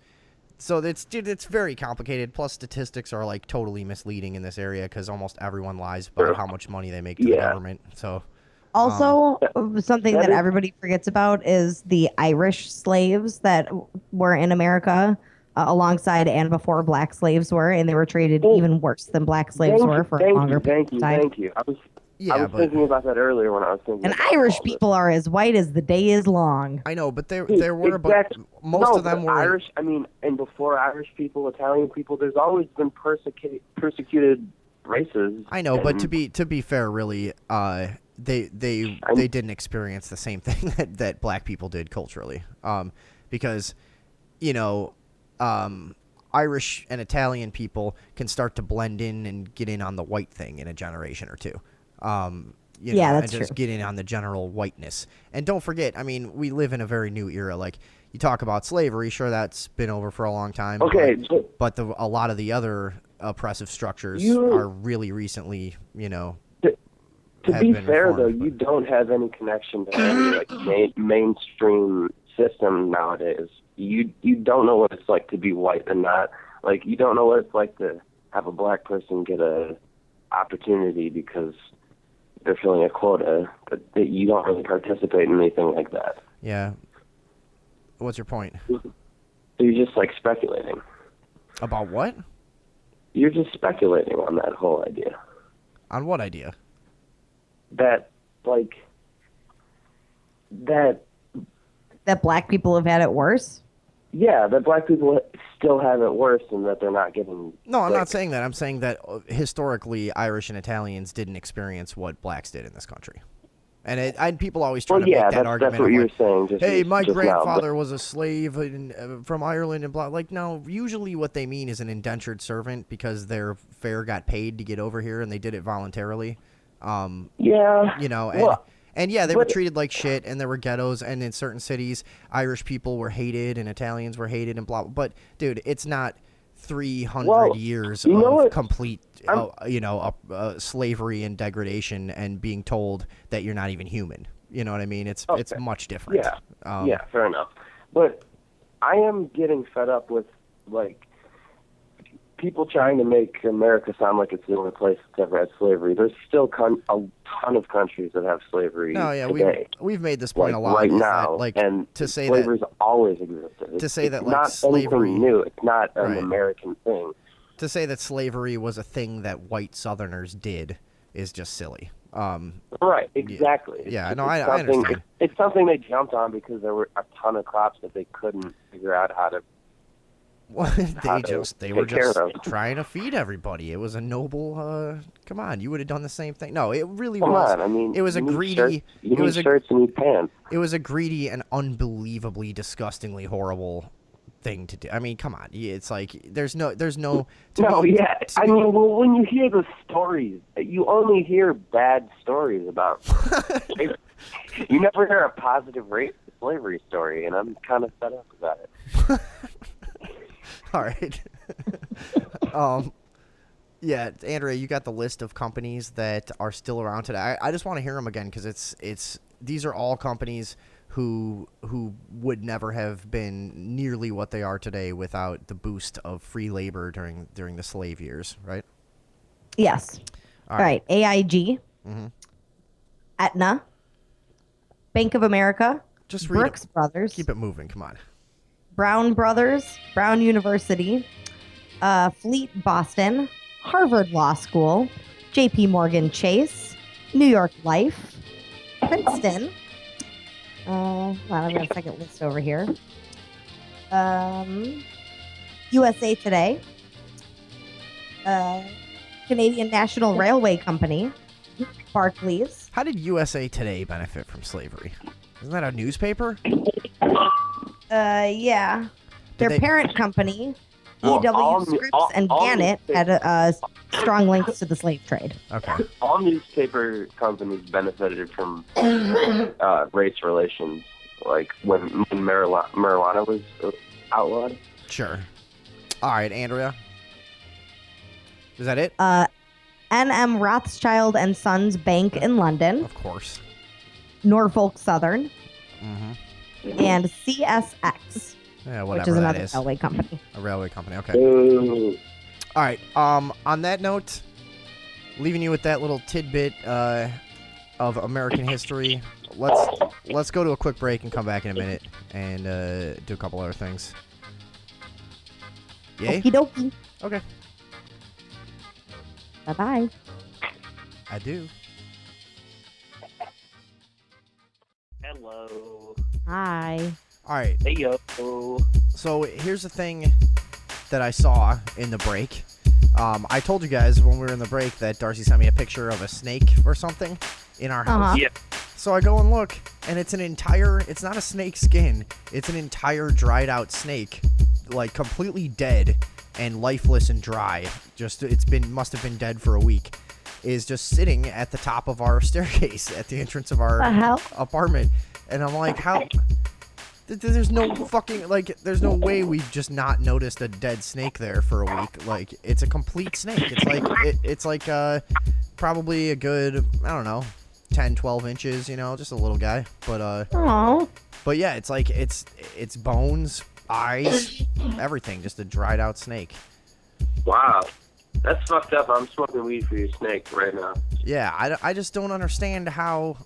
So it's very complicated. Plus, statistics are like totally misleading in this area because almost everyone lies about how much money they make to the government. So, also, something that everybody forgets about is the Irish slaves that were in America alongside and before black slaves were, and they were treated even worse than black slaves were for a longer period of time. Thank you. I was thinking about that earlier when I was thinking. And Irish people are as white as the day is long. I know, but there were, but most of them were Irish. I mean, and before Irish people, Italian people, there's always been persecuted races. I know, but to be fair, really, they didn't experience the same thing that black people did culturally, because, Irish and Italian people can start to blend in and get in on the white thing in a generation or two. That's and just get in on the general whiteness. And don't forget, I mean, we live in a very new era. Like, you talk about slavery, sure, that's been over for a long time. Okay. But a lot of the other oppressive structures are really recently, To be fair, though, you don't have any connection to any mainstream system nowadays. You don't know what it's like to be white and not. Like, you don't know what it's like to have a black person get a opportunity because they're filling a quota, but you don't really participate in anything like that. Yeah. What's your point? So you're just like speculating. About what? You're just speculating on that whole idea. On what idea? That black people have had it worse? Yeah, that black people still have it worse and that they're not getting... No, I'm not saying that. I'm saying that historically, Irish and Italians didn't experience what blacks did in this country. And people always try to make that argument. That's what you were saying. Hey, my grandfather was a slave from Ireland and blah. Like, no, usually what they mean is an indentured servant because their fare got paid to get over here and they did it voluntarily. Yeah. And yeah, they were treated like shit, and there were ghettos, and in certain cities, Irish people were hated, and Italians were hated, and blah, blah. But, dude, it's not 300 years of complete, slavery and degradation and being told that you're not even human. You know what I mean? It's much different. Yeah, fair enough. But I am getting fed up with, like, people trying to make America sound like it's the only place that's ever had slavery. There's still a ton of countries that have slavery today. We've made this point a lot. Right now, and to say slavery's always existed. To say that, it's not slavery... anything new. It's not an American thing. To say that slavery was a thing that white Southerners did is just silly. Right, exactly. Yeah, I understand. It's something they jumped on because there were a ton of crops that they couldn't figure out how to... Well, they were just trying to feed everybody. It was a noble. Come on, you would have done the same thing. No, it really was. Come on, I mean, it was a greedy. You need shirts and need pants. It was a greedy and unbelievably, disgustingly horrible thing to do. I mean, come on. It's like there's no. I mean, well, when you hear the stories, you only hear bad stories about. You never hear a positive slavery story, and I'm kind of fed up about it. All right. Yeah, Andrea, you got the list of companies that are still around today. I just want to hear them again because these are all companies who would never have been nearly what they are today without the boost of free labor during the slave years, right? Yes. All right. AIG, Aetna, Bank of America, Brooks Brothers. Keep it moving. Come on. Brown Brothers, Brown University, Fleet Boston, Harvard Law School, J.P. Morgan Chase, New York Life, Princeton. I've got a second list over here. USA Today, Canadian National Railway Company, Barclays. How did USA Today benefit from slavery? Isn't that a newspaper? Yeah. Their parent company, E.W. Scripps and Gannett, had strong links to the slave trade. Okay. All newspaper companies benefited from race relations, like when marijuana was outlawed. Sure. All right, Andrea. Is that it? N.M. Rothschild and Sons Bank in London. Of course. Norfolk Southern. Mm-hmm. And CSX. Yeah, which whatever is that another is. railway company. A railway company. Okay. Ooh. All right. On that note, leaving you with that little tidbit of American history. Let's go to a quick break and come back in a minute and do a couple other things. Yay? Okie dokie. Okay. Bye-bye. I do. Hello. Hi. All right. Hey, yo. So here's the thing that I saw in the break. I told you guys when we were in the break that Darcy sent me a picture of a snake or something in our house. Yeah. So I go and look, and it's not a snake skin. It's an entire dried out snake, like completely dead and lifeless and dry. Must have been dead for a week. Is just sitting at the top of our staircase at the entrance of our apartment. And I'm like, how? There's no fucking, there's no way we've just not noticed a dead snake there for a week. Like, it's a complete snake. It's like probably a good, I don't know, 10, 12 inches, just a little guy. But, but yeah, it's like, it's bones, eyes, everything. Just a dried out snake. Wow. That's fucked up. I'm smoking weed for your snake right now. Yeah, I just don't understand how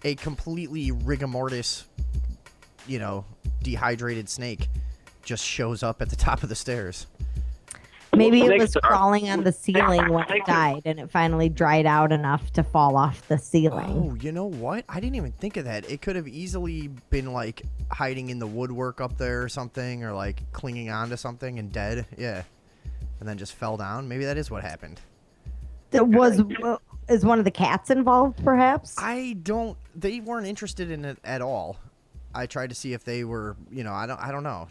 a completely rigor mortis, dehydrated snake just shows up at the top of the stairs. Maybe it was crawling on the ceiling when it died, and it finally dried out enough to fall off the ceiling. Oh, you know what? I didn't even think of that. It could have easily been, hiding in the woodwork up there or something, or, clinging on to something and dead. Yeah. And then just fell down. Maybe that is what happened. Is one of the cats involved, perhaps? They weren't interested in it at all. I tried to see if they were, I don't know.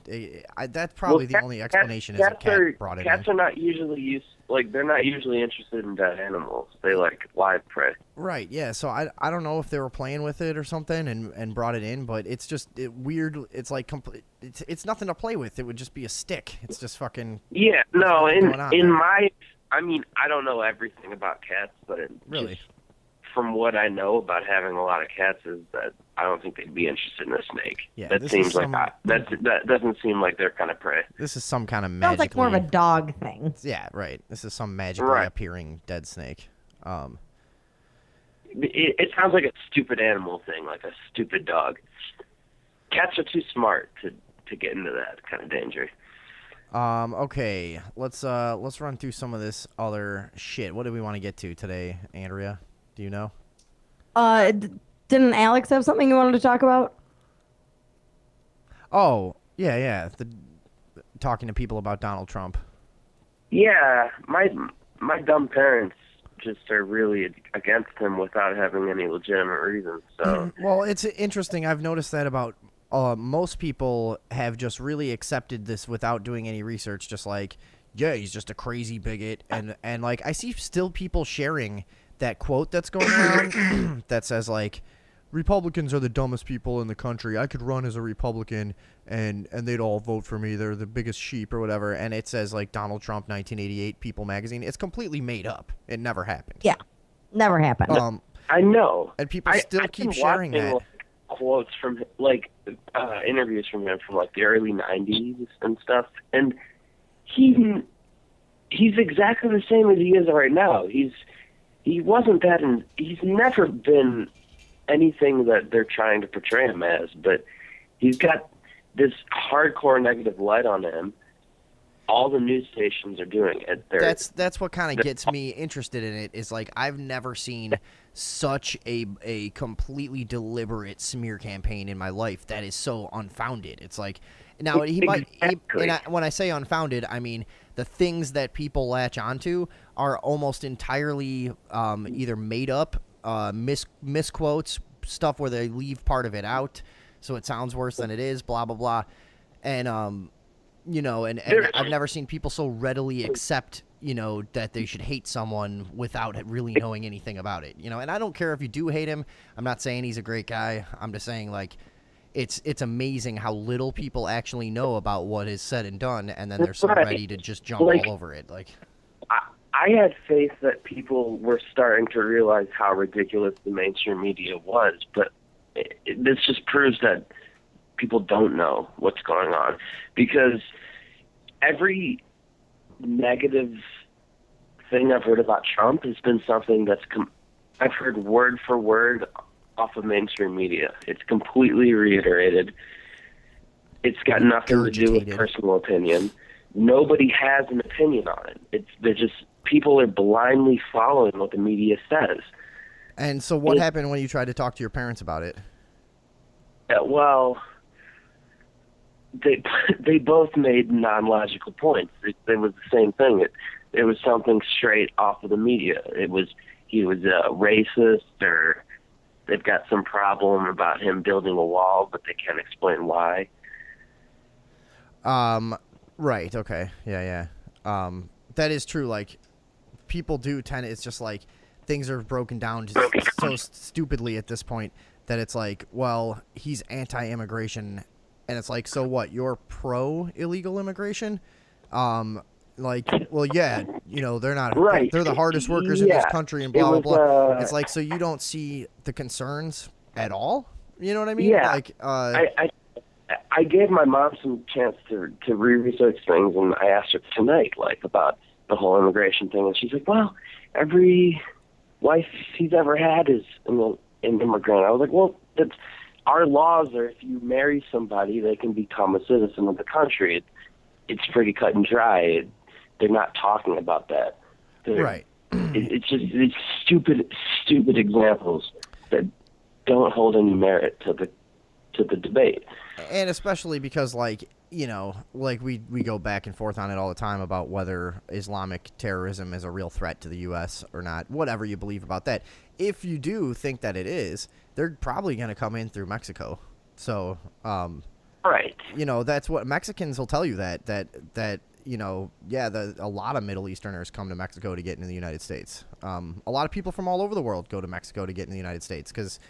That's probably the only explanation is a cat brought it in. Cats are not usually they're not usually interested in dead animals. They like live prey. Right, yeah. So I don't know if they were playing with it or something and brought it in, but it's just weird. It's like it's nothing to play with. It would just be a stick. It's just fucking. Yeah, no. I don't know everything about cats, but really, from what I know about having a lot of cats is that I don't think they'd be interested in a snake. Yeah, that seems like that doesn't seem like their kind of prey. This is some kind of magically. Sounds like more of a dog thing. Yeah, right. This is some magically appearing dead snake. It sounds like a stupid animal thing, like a stupid dog. Cats are too smart to get into that kind of danger. Okay, let's run through some of this other shit. What do we want to get to today, Andrea? Do you know? Didn't Alex have something you wanted to talk about? Oh, yeah. Talking to people about Donald Trump. Yeah, my dumb parents just are really against him without having any legitimate reason. So well, it's interesting. I've noticed that about most people have just really accepted this without doing any research. Just like, yeah, he's just a crazy bigot, and I see still people sharing that quote that's going around that says Republicans are the dumbest people in the country. I could run as a Republican and they'd all vote for me. They're the biggest sheep or whatever. And it says Donald Trump 1988 People magazine. It's completely made up. It never happened. Yeah. Never happened. I know. And people still keep sharing that. Quotes from interviews from him from the early 90s and stuff. And he's exactly the same as he is right now. He wasn't that, and he's never been anything that they're trying to portray him as, but he's got this hardcore negative light on him. All the news stations are doing it. That's what kind of gets me interested in it, is I've never seen such a completely deliberate smear campaign in my life that is so unfounded. It's now he might, when I say unfounded, I mean the things that people latch onto are almost entirely either made up, misquotes, stuff where they leave part of it out so it sounds worse than it is, blah blah blah, and and I've never seen people so readily accept that they should hate someone without really knowing anything about it, and I don't care if you do hate him. I'm not saying he's a great guy. I'm just saying it's amazing how little people actually know about what is said and done, and then they're so ready to just jump all over it. I had faith that people were starting to realize how ridiculous the mainstream media was, but this just proves that people don't know what's going on, because every negative thing I've heard about Trump has been something that's I've heard word for word off of mainstream media. It's completely reiterated. It's got nothing to do with personal opinion. Nobody has an opinion on it. They're just, people are blindly following what the media says. And so what happened when you tried to talk to your parents about it? Well, they both made non-logical points. It was the same thing. It was something straight off of the media. He was a racist, or they've got some problem about him building a wall, but they can't explain why. Right. Okay. Yeah. That is true. Like, people do tend to, it's just like things are broken down just so stupidly at this point that it's like, well, he's anti-immigration, and it's like, so what? You're pro illegal immigration? Like, well, yeah, you know, they're not right. They're the hardest workers in this country, and blah blah blah. It's like, so you don't see the concerns at all? You know what I mean? Yeah. Like, I gave my mom some chance to re-research things, and I asked her tonight, like, about the whole immigration thing, and she's like, well, every wife he's ever had is an immigrant. I was like, well, our laws are, if you marry somebody, they can become a citizen of the country. It's pretty cut and dry. They're not talking about that. Right. It's just stupid examples that don't hold any merit to the debate. And especially because, like, you know, like we go back and forth on it all the time about whether Islamic terrorism is a real threat to the U.S. or not, whatever you believe about that. If you do think that it is, they're probably going to come in through Mexico. So, right. You know, that's what Mexicans will tell you, that you know, yeah, a lot of Middle Easterners come to Mexico to get into the United States. A lot of people from all over the world go to Mexico to get in the United States because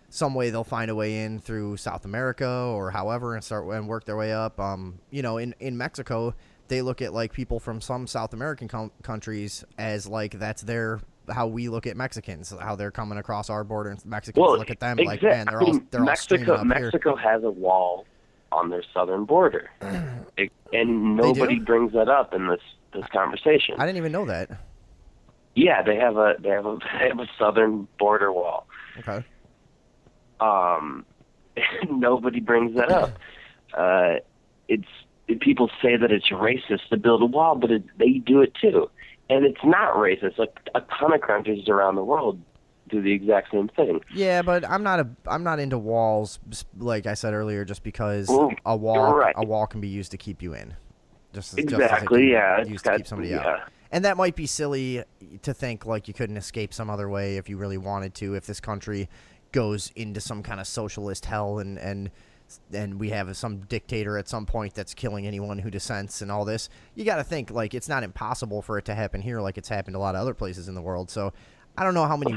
some way they'll find a way in through South America or however and work their way up. You know, in Mexico, they look at, like, people from some South American countries as, like, that's how we look at Mexicans, how they're coming across our border, and Mexicans look at them like, man, they're all streaming up here. Mexico has a wall on their southern border, and nobody brings that up in this conversation. I didn't even know that. Yeah, they have a southern border wall. Okay. Nobody brings that up. People say that it's racist to build a wall, but they do it too, and it's not racist. Like, a ton of countries around the world do the exact same thing. Yeah, but I'm not into walls, like I said earlier, just because a wall can be used to keep you in. Just as used to keep somebody out. And that might be silly to think like you couldn't escape some other way if you really wanted to. If this country goes into some kind of socialist hell and we have some dictator at some point that's killing anyone who dissents and all this, you got to think, like, it's not impossible for it to happen here like it's happened a lot of other places in the world. So I don't know how many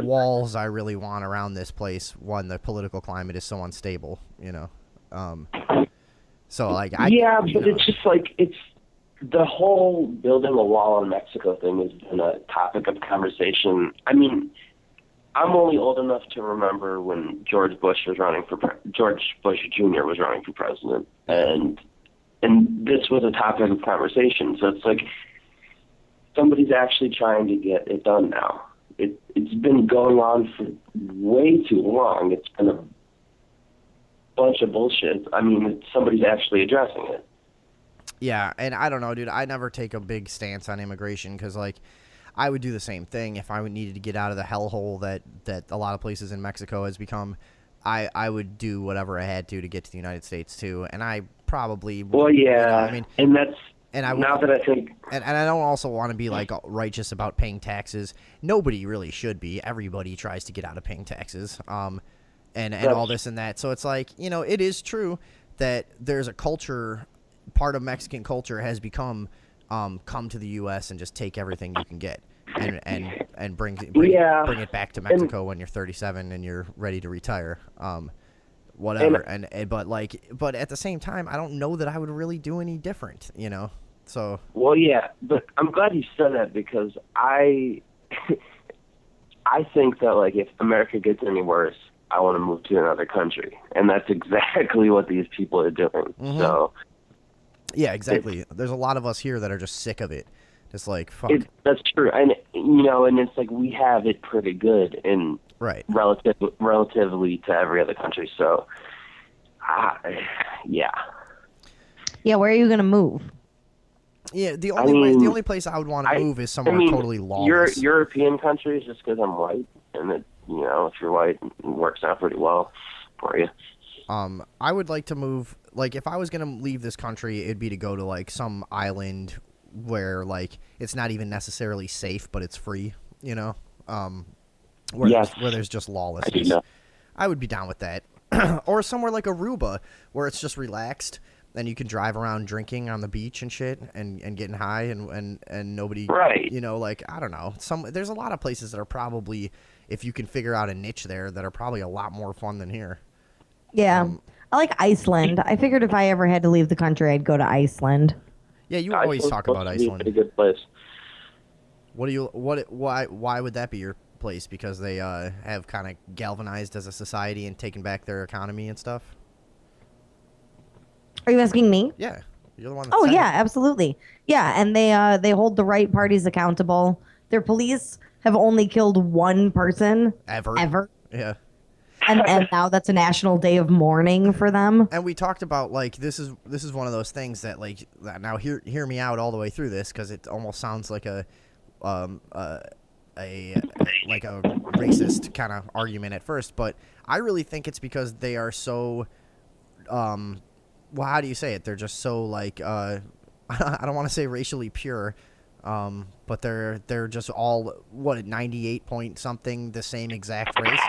walls I really want around this place when the political climate is so unstable, you know. So, like, it's just like, it's the whole building a wall in Mexico thing has been a topic of conversation. I mean, I'm only old enough to remember when George Bush Jr. was running for president, and this was a topic of conversation. So it's like somebody's actually trying to get it done now. It's been going on for way too long. It's been a bunch of bullshit. I mean, somebody's actually addressing it. Yeah, and I don't know, dude. I never take a big stance on immigration because, like, I would do the same thing if I needed to get out of the hellhole that a lot of places in Mexico has become. I would do whatever I had to get to the United States too, and I probably would, well, yeah. You know, I mean, and that's and I now that I think, and I don't also want to be like righteous about paying taxes. Nobody really should be. Everybody tries to get out of paying taxes, and all this and that. So it's like, you know, it is true that there's a culture. Part of Mexican culture has become come to the U.S. and just take everything you can get, and bring it back to Mexico when you're 37 and you're ready to retire, whatever. But at the same time, I don't know that I would really do any different, you know. So well, yeah, but I'm glad you said that because I think that, like, if America gets any worse, I want to move to another country. And that's exactly what these people are doing. Mm-hmm. So, yeah, exactly. There's a lot of us here that are just sick of it. Just like, fuck. That's true. And, and it's like we have it pretty good in relatively to every other country. So, yeah. Yeah, where are you going to move? Yeah, the only place I would want to move is somewhere totally lawless. European countries, just because I'm white, and it, if you're white, it works out pretty well for you. I would like to move. Like, if I was gonna leave this country, it'd be to go to like some island where like it's not even necessarily safe, but it's free. Where there's just lawlessness. I would be down with that. Or somewhere like Aruba, where it's just relaxed. And you can drive around drinking on the beach and shit and getting high and nobody, right. I don't know. There's a lot of places that are probably, if you can figure out a niche there, that are probably a lot more fun than here. Yeah. I like Iceland. I figured if I ever had to leave the country, I'd go to Iceland. Yeah, you always talk about Iceland. It's a good place. Why would that be your place? Because they have kind of galvanized as a society and taken back their economy and stuff? Are you asking me? Yeah, you're the one. Oh yeah, absolutely. Yeah, and they hold the right parties accountable. Their police have only killed one person ever. Yeah. And now that's a national day of mourning for them. And we talked about like this is one of those things that like now hear me out all the way through this because it almost sounds like a racist kind of argument at first, but I really think it's because they are so well, how do you say it? They're just so like I don't want to say racially pure, but they're just all 98 point something the same exact race,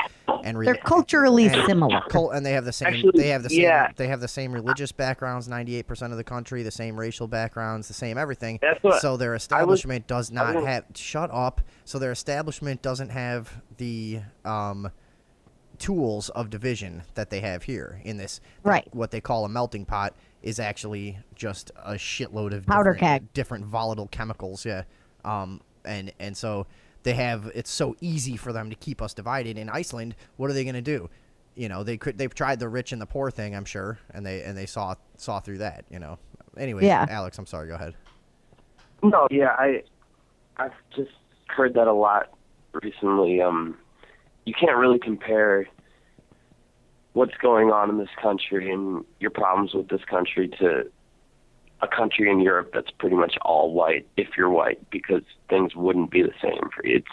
and they're culturally similar. And they have the same. Actually, they have the same. They have the same religious backgrounds. 98% of the country, the same racial backgrounds, the same everything. So their establishment does not have. Shut up. So their establishment doesn't have the tools of division that they have here in this. Right. What they call a melting pot is actually just a shitload of different volatile chemicals. Yeah. And so they have, it's so easy for them to keep us divided. In Iceland, what are they going to do? They've tried the rich and the poor thing, I'm sure, and they saw through that, Anyway, yeah. Alex, I'm sorry, go ahead. No, yeah, I've just heard that a lot recently. You can't really compare what's going on in this country and your problems with this country to a country in Europe that's pretty much all white, if you're white, because things wouldn't be the same for you.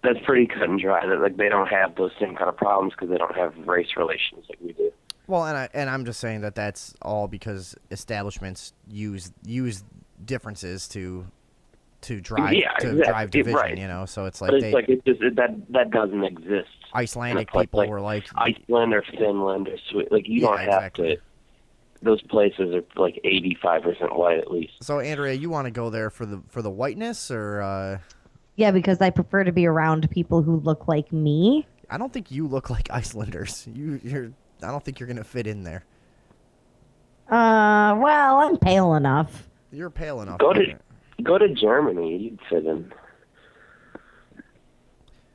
That's pretty cut and dry. That like they don't have those same kind of problems because they don't have race relations like we do. Well, and I'm just saying that's all because establishments use differences to drive drive division, right. So it's like that doesn't exist. Icelandic people were like Iceland or Finland or Sweden. Like you don't have to. Those places are like 85% white at least. So Andrea, you want to go there for the whiteness or? Yeah, because I prefer to be around people who look like me. I don't think you look like Icelanders. I don't think you're gonna fit in there. Well, I'm pale enough. You're pale enough. Go to Germany. You'd fit in.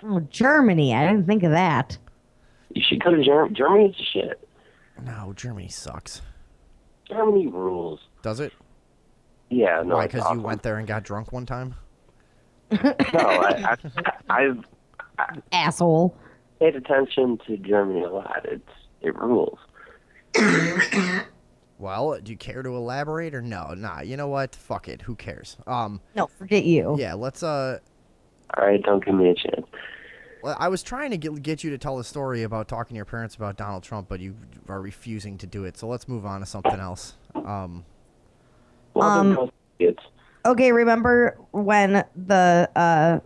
Oh, Germany. I didn't think of that. You should go to Germany. Germany's shit. No, Germany sucks. Germany rules. Does it? Yeah. No. Why? Because you went there and got drunk one time? No, I've asshole. Paid attention to Germany a lot. It rules. Well, do you care to elaborate or no? Nah, you know what? Fuck it. Who cares? No, forget you. Yeah, let's All right, don't give me a chance. Well, I was trying to get you to tell the story about talking to your parents about Donald Trump, but you are refusing to do it. So let's move on to something else. Okay, remember when the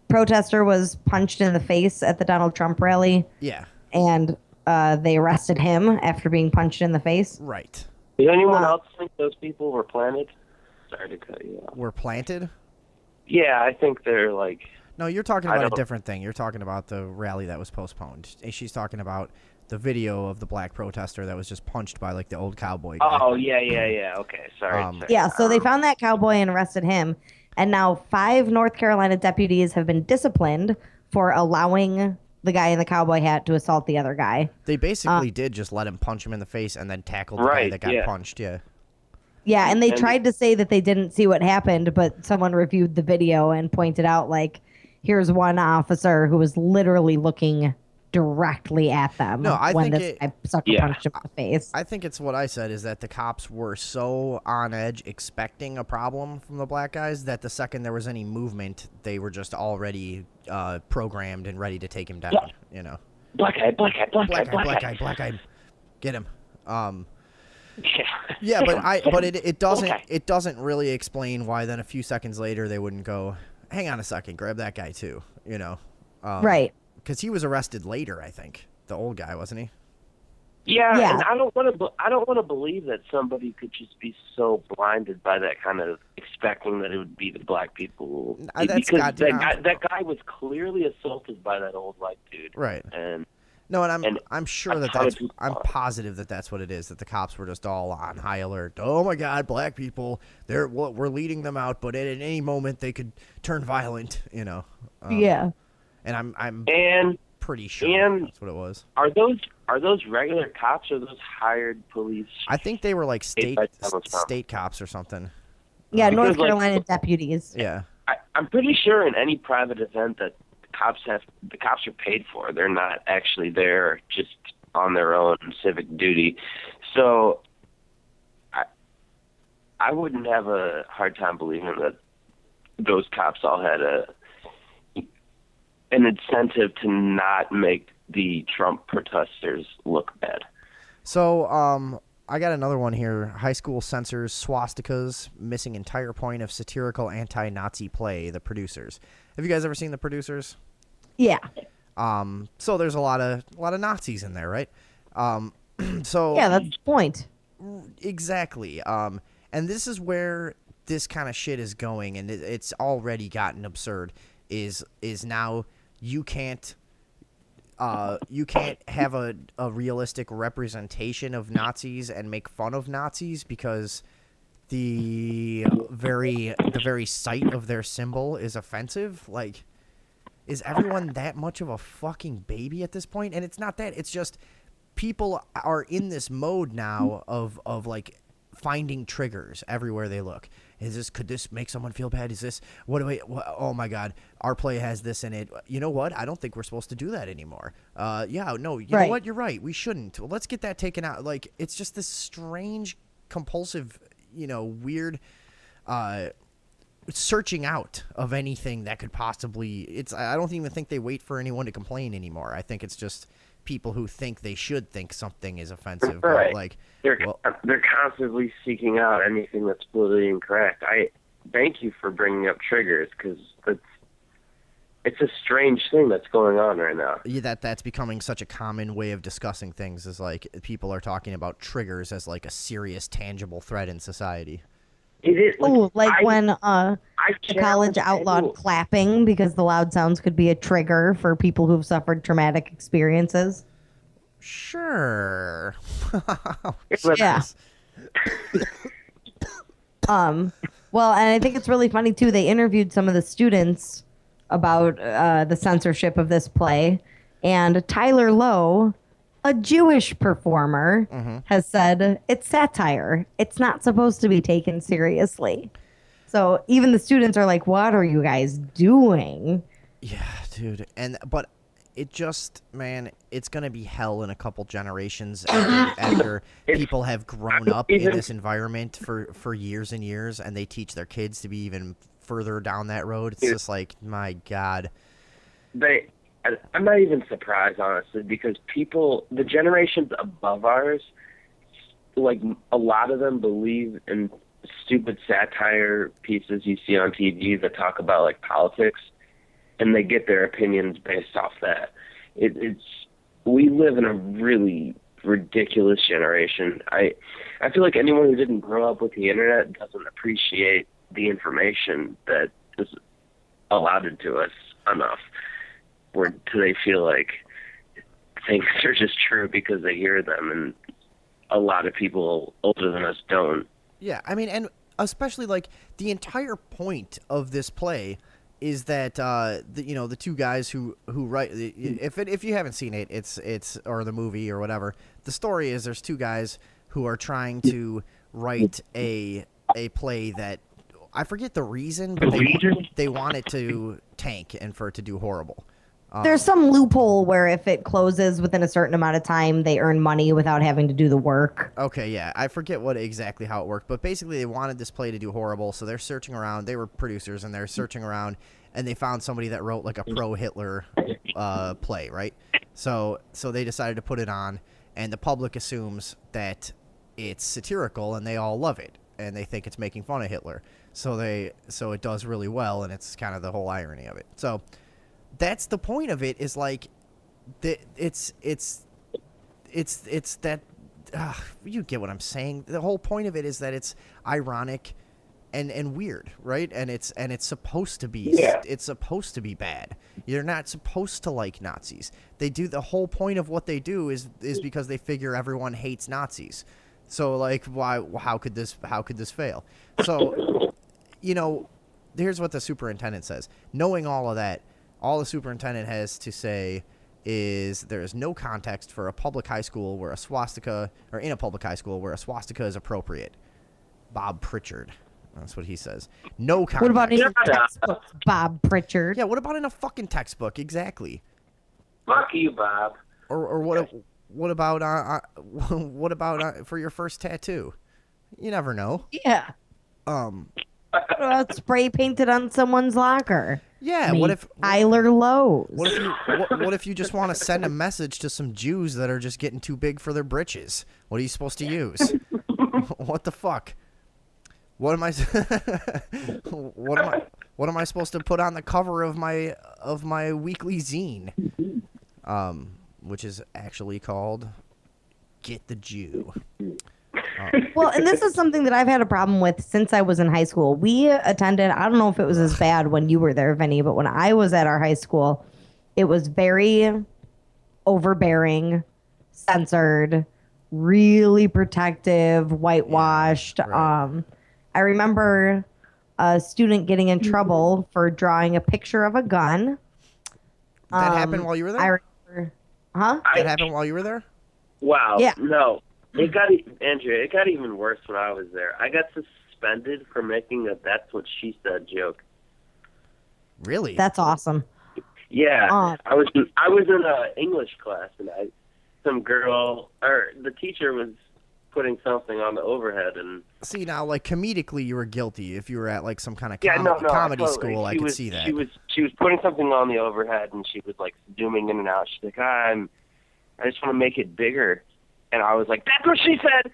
protester was punched in the face at the Donald Trump rally? Yeah. And they arrested him after being punched in the face? Right. Did anyone else think those people were planted? Sorry to cut you off. Were planted? Yeah, I think they're like... No, you're talking about a different thing. You're talking about the rally that was postponed. She's talking about the video of the black protester that was just punched by like the old cowboy guy. Oh, yeah. Okay, sorry. Yeah, so they found that cowboy and arrested him. And now 5 North Carolina deputies have been disciplined for allowing the guy in the cowboy hat to assault the other guy. They basically did just let him punch him in the face and then tackle the guy that got punched. Yeah. Yeah, and they tried to say that they didn't see what happened, but someone reviewed the video and pointed out, like, here's one officer who was literally looking directly at them when this guy sucker punched him in the face. I think it's what I said, is that the cops were so on edge expecting a problem from the black guys that the second there was any movement, they were just already programmed and ready to take him down, you know. Black guy. Get him. Yeah, but it doesn't really explain why then a few seconds later they wouldn't go, hang on a second, grab that guy too, you know. Right. Because he was arrested later, I think. The old guy, wasn't he? Yeah, and I don't want to believe that somebody could just be so blinded by that kind of expecting that it would be the black people. Because that guy was clearly assaulted by that old white dude. Right. And I'm sure I'm positive that that's what it is. That the cops were just all on high alert. Oh my God, black people! We're leading them out, but at any moment they could turn violent. You know. Yeah. And I'm pretty sure that's what it was. Are those regular cops or those hired police? I think they were like state cops or something. Yeah, North Carolina deputies. Yeah. I'm pretty sure in any private event that the cops are paid for. They're not actually there just on their own civic duty. So I wouldn't have a hard time believing that those cops all had an incentive to not make the Trump protesters look bad. So I got another one here. High school censors swastikas, missing entire point of satirical anti-Nazi play, The Producers. Have you guys ever seen The Producers? Yeah. So there's a lot of Nazis in there, right? So yeah, that's the point. Exactly. And this is where this kind of shit is going, and it's already gotten absurd. Is now you can't have a realistic representation of Nazis and make fun of Nazis because the very sight of their symbol is offensive. Like, is everyone that much of a fucking baby at this point? And it's not that. It's just people are in this mode now of like finding triggers everywhere they look. Could this make someone feel bad? Is this, oh my God, our play has this in it. You know what? I don't think we're supposed to do that anymore. You know what? You're right. We shouldn't. Well, let's get that taken out. Like, it's just this strange, compulsive, weird, searching out of anything that could possibly, I don't even think they wait for anyone to complain anymore. I think it's just people who think they should think something is offensive. Right. But like, they're constantly seeking out anything that's politically incorrect. I thank you for bringing up triggers because it's a strange thing that's going on right now. Yeah, that's becoming such a common way of discussing things, is like people are talking about triggers as like a serious, tangible threat in society. It is. When the college outlawed clapping because the loud sounds could be a trigger for people who've suffered traumatic experiences. Sure. Yeah. Well, and I think it's really funny too. They interviewed some of the students about the censorship of this play, and Tyler Lowe, a Jewish performer, has said it's satire. It's not supposed to be taken seriously. So even the students are like, "What are you guys doing?" Yeah, dude. But it just, man, it's gonna be hell in a couple generations after people have grown up in this environment for years and years, and they teach their kids to be even further down that road. It's just like, my God. I'm not even surprised, honestly, because the generations above ours, like, a lot of them believe in stupid satire pieces you see on TV that talk about, like, politics, and they get their opinions based off that. We live in a really ridiculous generation. I feel like anyone who didn't grow up with the internet doesn't appreciate the information that is allotted to us enough, where do they feel like things are just true because they hear them, and a lot of people older than us don't. Yeah, I mean, and especially, like, the entire point of this play is that the two guys who write, if you haven't seen it, it's or the movie or whatever, the story is there's two guys who are trying to write a play that I forget the reason, but they want it to tank and for it to do horrible. There's some loophole where if it closes within a certain amount of time, they earn money without having to do the work. Okay, yeah. I forget exactly how it worked, but basically they wanted this play to do horrible, so they're searching around. They were producers, and they're searching around, and they found somebody that wrote like a pro-Hitler play, right? So they decided to put it on, and the public assumes that it's satirical, and they all love it, and they think it's making fun of Hitler. So it does really well, and it's kind of the whole irony of it. So that's the point of it, is like it's that you get what I'm saying. The whole point of it is that it's ironic and weird, right? And it's supposed to be it's supposed to be bad. You're not supposed to like Nazis. They do, the whole point of what they do is because they figure everyone hates Nazis. So like, how could this fail? So here's what the superintendent says. Knowing all of that, all the superintendent has to say is there is no context for a public high school where a swastika, or in a public high school where a swastika is appropriate. Bob Pritchard. That's what he says. No context. What about in your textbook, Bob Pritchard? Yeah, what about in a fucking textbook? Exactly. Fuck you, Bob. Or what about for your first tattoo? You never know. Yeah. What about spray painted on someone's locker? Yeah, what if Tyler Lowe's? What if you just want to send a message to some Jews that are just getting too big for their britches? What are you supposed to use? What the fuck? What am I supposed to put on the cover of my weekly zine? Which is actually called Get the Jew. Well, and this is something that I've had a problem with since I was in high school. We attended, I don't know if it was as bad when you were there, Vinny, but when I was at our high school, it was very overbearing, censored, really protective, whitewashed. Right. I remember a student getting in trouble for drawing a picture of a gun. That happened while you were there? I remember, That happened while you were there? Wow. Yeah. No. Andrea, it got even worse when I was there. I got suspended for making a "that's what she said" joke. Really? That's awesome. Yeah. I was in a English class, and some girl, or the teacher was putting something on the overhead, and see, now, like, comedically you were guilty. If you were at like some kind of comedy totally. school, I could see that. She was putting something on the overhead, and she was like zooming in and out. She's like, I just want to make it bigger. And I was like, that's what she said.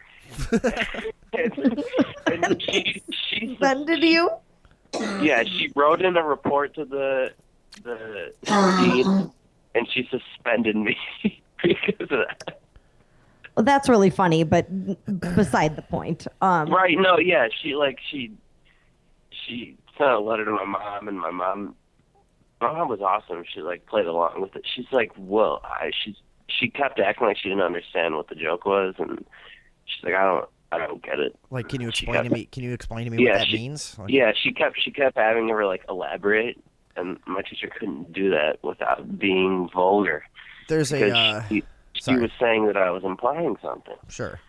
and she suspended you? Yeah, she wrote in a report to the dean, and she suspended me because of that. Well, that's really funny, but beside the point. Right? No, yeah. She sent a letter to my mom, and my mom was awesome. She like played along with it. She's like, well, she kept acting like she didn't understand what the joke was, and she's like, I don't get it. Like, can you explain to me? Can you explain to me what that means? Like, yeah, she kept having her like elaborate, and my teacher couldn't do that without being vulgar. There's she was saying that I was implying something. Sure.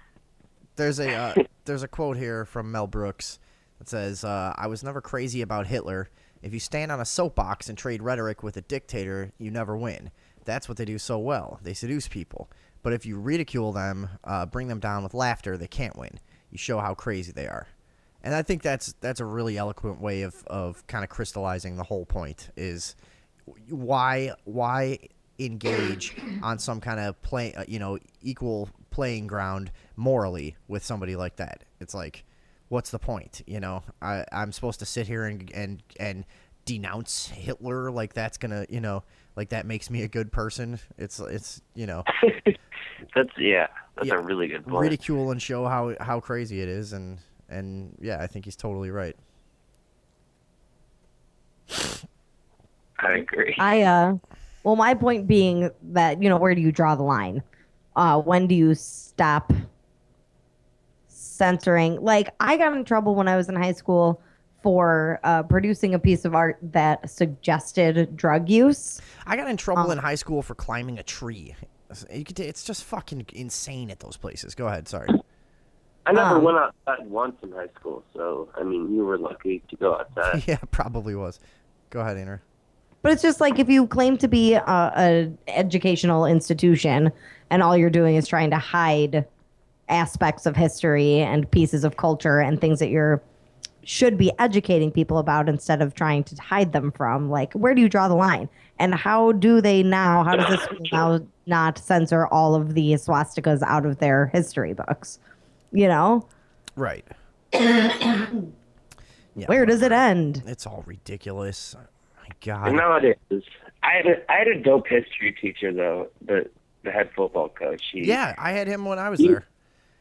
There's a quote here from Mel Brooks that says, "I was never crazy about Hitler. If you stand on a soapbox and trade rhetoric with a dictator, you never win. That's what they do so well. They seduce people. But if you ridicule them, bring them down with laughter, they can't win. You show how crazy they are." And I think that's a really eloquent way of kind of crystallizing the whole point, is why engage on some kind of equal playing ground morally with somebody like that. It's like, what's the point? I'm supposed to sit here and denounce Hitler like that's gonna, like that makes me a good person. It's that's a really good point. Ridicule and show how crazy it is, and yeah, I think he's totally right. I agree. Well, my point being that, where do you draw the line? When do you stop censoring? Like, I got in trouble when I was in high school for producing a piece of art that suggested drug use. I got in trouble in high school for climbing a tree. It's just fucking insane at those places. Go ahead, sorry. I never went outside once in high school, so, I mean, you were lucky to go outside. Yeah, probably was. Go ahead, Andrew. But it's just like if you claim to be an educational institution and all you're doing is trying to hide aspects of history and pieces of culture and things that should be educating people about instead of trying to hide them from, like, where do you draw the line? And how does this school now not censor all of the swastikas out of their history books? You know? Right. Yeah, where does it end? It's all ridiculous. My God. Nowadays, I had a dope history teacher though, the head football coach. Yeah, I had him when I was there.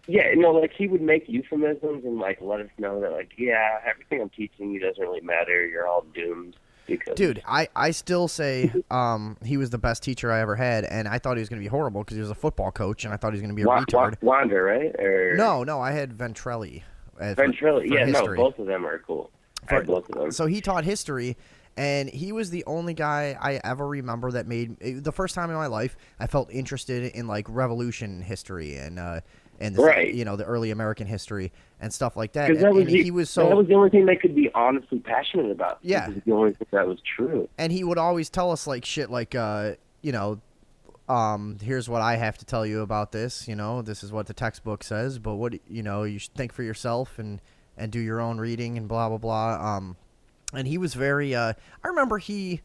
Yeah, like he would make euphemisms and like let us know that like, yeah, everything I'm teaching you doesn't really matter. You're all doomed. Dude, I still say he was the best teacher I ever had, and I thought he was going to be horrible because he was a football coach, and I thought he was going to be a retard. Wander, right? Or... No, I had Ventrelli. Ventrelli, for history. No, both of them are cool. I had both of them. So he taught history, and he was the only guy I ever remember that made the first time in my life I felt interested in like Revolution history and right. The early American history and stuff like that. Because that was the only thing they could be honestly passionate about. Yeah, it was the only thing that was true. And he would always tell us like shit like here's what I have to tell you about this. This is what the textbook says, but what you should think for yourself and do your own reading and blah blah blah. And he was very. I remember he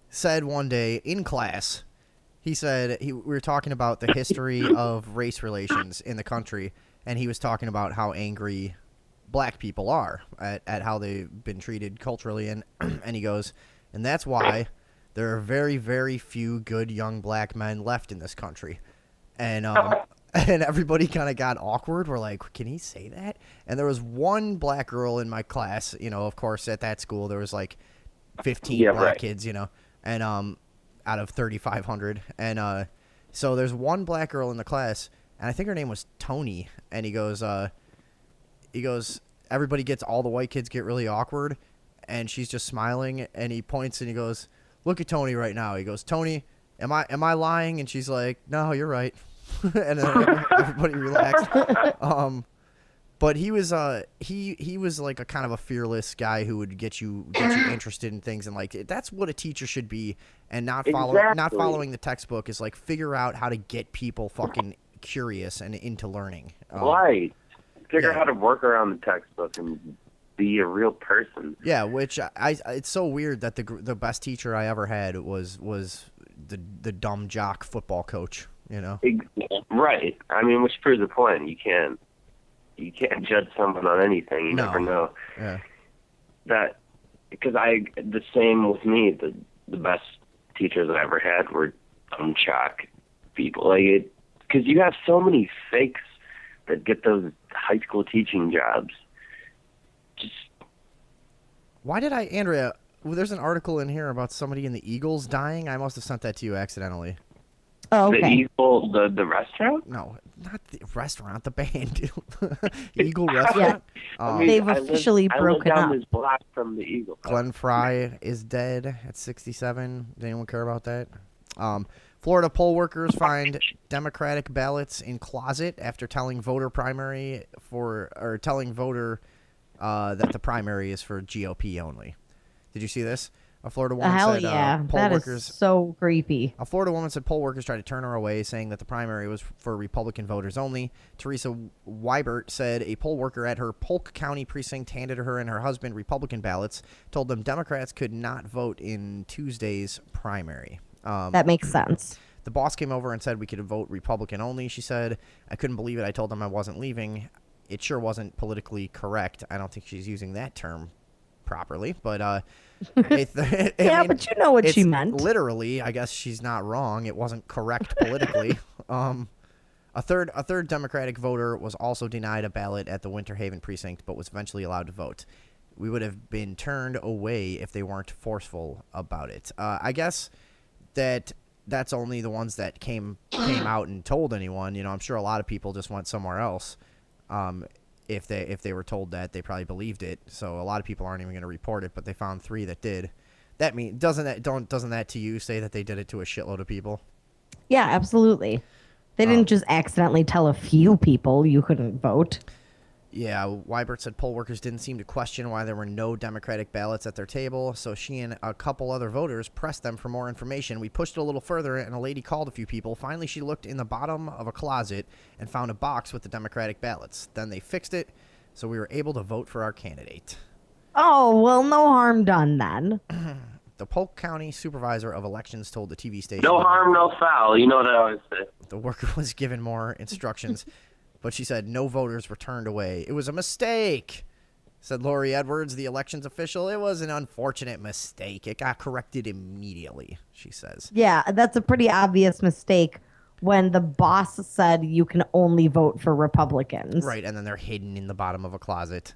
said one day in class. He said we were talking about the history of race relations in the country, and he was talking about how angry black people are at how they've been treated culturally, and he goes, and that's why there are very, very few good young black men left in this country. And and everybody kind of got awkward. We're like, can he say that? And there was one black girl in my class, of course, at that school, there was like 15 black kids, and out of 3,500. And so there's one black girl in the class, and I think her name was Tony. And he goes, everybody all the white kids get really awkward, and she's just smiling, and he points and he goes, look at Tony right now. He goes, Tony, am I lying? And she's like, no, you're right. And then everybody relaxed. But he was he was like a kind of a fearless guy who would get you interested in things, and like that's what a teacher should be, and not following the textbook is like figure out how to get people fucking curious and into learning. Right. Figure out how to work around the textbook and be a real person. Yeah, which it's so weird that the best teacher I ever had was the dumb jock football coach. Right. I mean, which proves the point. You can't judge someone on anything. You never know. Yeah. That because the same with me. The best teachers I ever had were dumb jock people. Like because you have so many fakes that get those high school teaching jobs. Why did Andrea? Well, there's an article in here about somebody in the Eagles dying. I must have sent that to you accidentally. Oh, okay. The Eagle, the restaurant? No, not the restaurant. The band. Eagle restaurant. Yeah. They've officially broken up. I live down up. this block from the Eagle. Glenn Fry is dead at 67. Does anyone care about that? Florida poll workers find Democratic ballots in closet after telling voter that the primary is for GOP only. Did you see this? A Florida woman said poll workers. Is so creepy. A Florida woman said poll workers tried to turn her away, saying that the primary was for Republican voters only. Teresa Weibert said a poll worker at her Polk County precinct handed her and her husband Republican ballots, told them Democrats could not vote in Tuesday's primary. That makes sense. The boss came over and said we could vote Republican only, she said. I couldn't believe it. I told them I wasn't leaving. It sure wasn't politically correct. I don't think she's using that term properly, but but you know what she meant. Literally, I guess she's not wrong. It wasn't correct politically. A third Democratic voter was also denied a ballot at the Winter Haven precinct, but was eventually allowed to vote. We would have been turned away if they weren't forceful about it. I guess that's only the ones that came out and told anyone. I'm sure a lot of people just went somewhere else. if they were told that, they probably believed it. So a lot of people aren't even going to report it, but they found 3 that did. That doesn't that to you say that they did it to a shitload of people? Yeah, absolutely. They didn't just accidentally tell a few people you couldn't vote. Yeah, Weibert said poll workers didn't seem to question why there were no Democratic ballots at their table, so she and a couple other voters pressed them for more information. We pushed it a little further, and a lady called a few people. Finally, she looked in the bottom of a closet and found a box with the Democratic ballots. Then they fixed it, so we were able to vote for our candidate. Oh, well, no harm done then. The Polk County Supervisor of Elections told the TV station... No harm, no foul. You know what I always say. The worker was given more instructions, but she said no voters were turned away. It was a mistake, said Lori Edwards, the elections official. It was an unfortunate mistake. It got corrected immediately, she says. Yeah, that's a pretty obvious mistake when the boss said you can only vote for Republicans. Right, and then they're hidden in the bottom of a closet.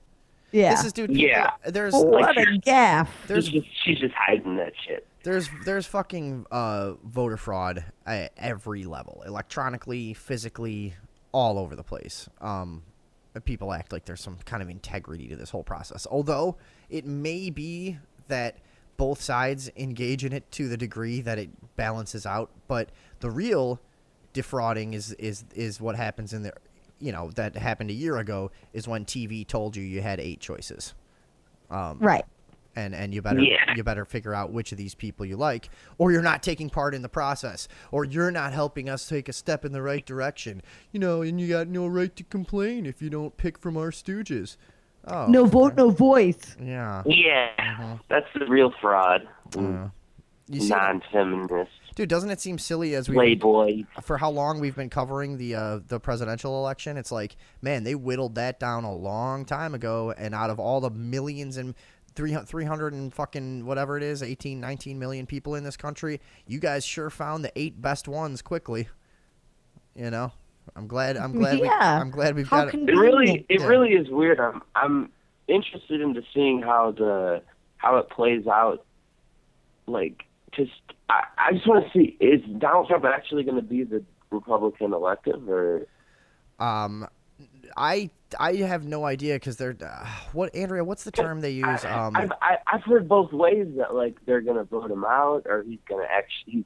Yeah. This is, dude. People, Yeah. There's what a gaffe. She's just hiding that shit. There's fucking voter fraud at every level, electronically, physically, all over the place. People act like there's some kind of integrity to this whole process. Although it may be that both sides engage in it to the degree that it balances out, but the real defrauding is what happens in the, that happened a year ago, is when TV told you had 8 choices. Right. And you better figure out which of these people you like, or you're not taking part in the process, or you're not helping us take a step in the right direction. And you got no right to complain if you don't pick from our stooges. Oh, no vote, no voice. Yeah. Yeah. That's the real fraud. You see non-feminist. Dude, doesn't it seem silly as Playboy. For how long we've been covering the presidential election? It's like, man, they whittled that down a long time ago, and out of all the millions and 300 and fucking whatever it is, 18, 19 million people in this country, you guys sure found the 8 best ones quickly. I'm glad. Yeah. I'm glad we've How got convenient. It really is weird. I'm interested into seeing how it plays out. Like, I just want to see, is Donald Trump actually going to be the Republican elective, or? I have no idea, because they're Andrea, what's the term they use? I've heard both ways, that like they're gonna vote him out, or he's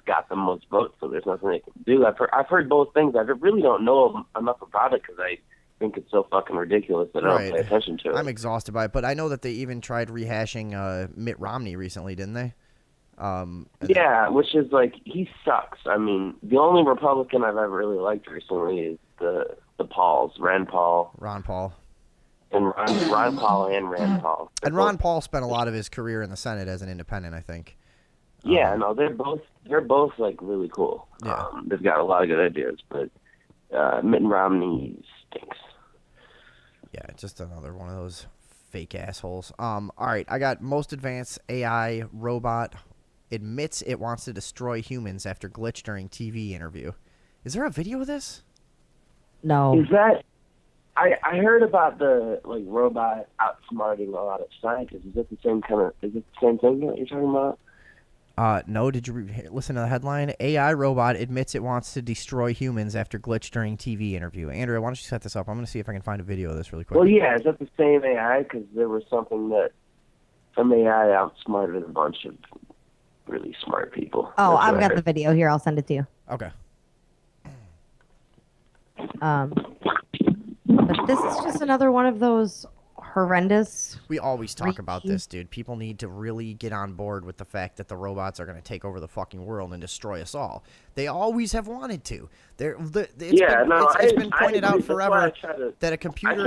got the most votes, so there's nothing they can do. I've heard both things. I really don't know enough about it, because I think it's so fucking ridiculous that I don't pay attention to it. I'm exhausted by it, but I know that they even tried rehashing Mitt Romney recently, didn't they? Yeah, which is like, he sucks. I mean, the only Republican I've ever really liked recently is the Pauls, Rand Paul. Ron Paul. And Ron Paul and Rand Paul. And Ron Paul spent a lot of his career in the Senate as an independent, I think. Yeah, no, they're both like really cool. Yeah. They've got a lot of good ideas, but Mitt Romney stinks. Yeah, just another one of those fake assholes. All right, I got most advanced AI robot admits it wants to destroy humans after glitch during TV interview. Is there a video of this? No. Is that? I heard about the robot outsmarting a lot of scientists. Is it the same kind of? Is it the same thing that you're talking about? No. Did you listen to the headline? AI robot admits it wants to destroy humans after glitch during TV interview. Andrea, why don't you set this up? I'm going to see if I can find a video of this really quick. Well, yeah. Is that the same AI? Because there was something that some AI outsmarted a bunch of really smart people. Oh, I've got the video here. I'll send it to you. Okay. But this is just another one of those horrendous. We always talk about this, dude. People need to really get on board with the fact that the robots are going to take over the fucking world and destroy us all. They always have wanted to. It's been pointed out forever that a computer.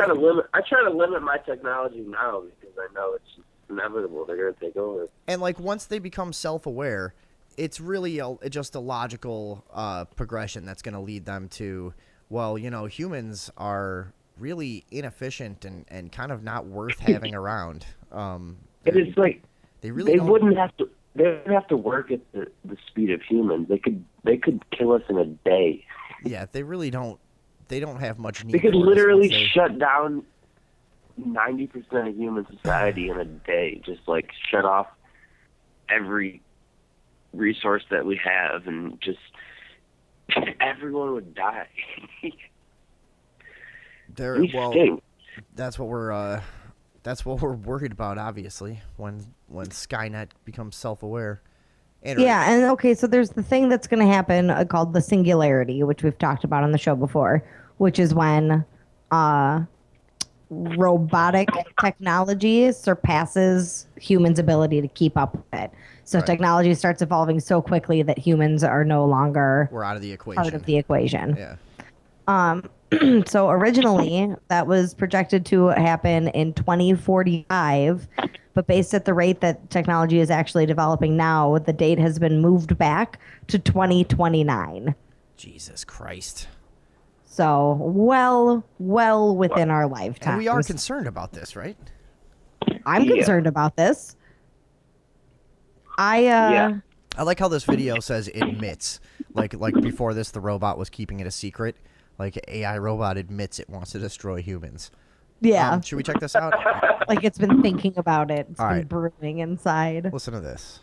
I try to limit my technology now, because I know it's inevitable. They're going to take over. And once they become self-aware, it's really just a logical progression that's going to lead them to, well, humans are really inefficient and kind of not worth having around. It is like they wouldn't have to. They don't have to work at the speed of humans. They could kill us in a day. Yeah, they really don't. They don't have much need. They could literally shut down 90% of human society in a day. Just shut off every resource that we have, and just everyone would die. Stink. That's what we're worried about, obviously, when Skynet becomes self-aware. Yeah, and okay, so there's the thing that's going to happen called the singularity, which we've talked about on the show before, which is when robotic technology surpasses humans' ability to keep up with it. So technology starts evolving so quickly that humans are no longer we're out of the equation. Part of the equation. Yeah. So originally that was projected to happen in 2045, but based at the rate that technology is actually developing now, the date has been moved back to 2029. Jesus Christ. So well within our lifetime. And we are concerned about this, right? I'm concerned about this. I like how this video says admits. Like before this, the robot was keeping it a secret. Like AI robot admits it wants to destroy humans. Yeah. Should we check this out? Like it's been thinking about it. It's All been right. brewing inside. Listen to this.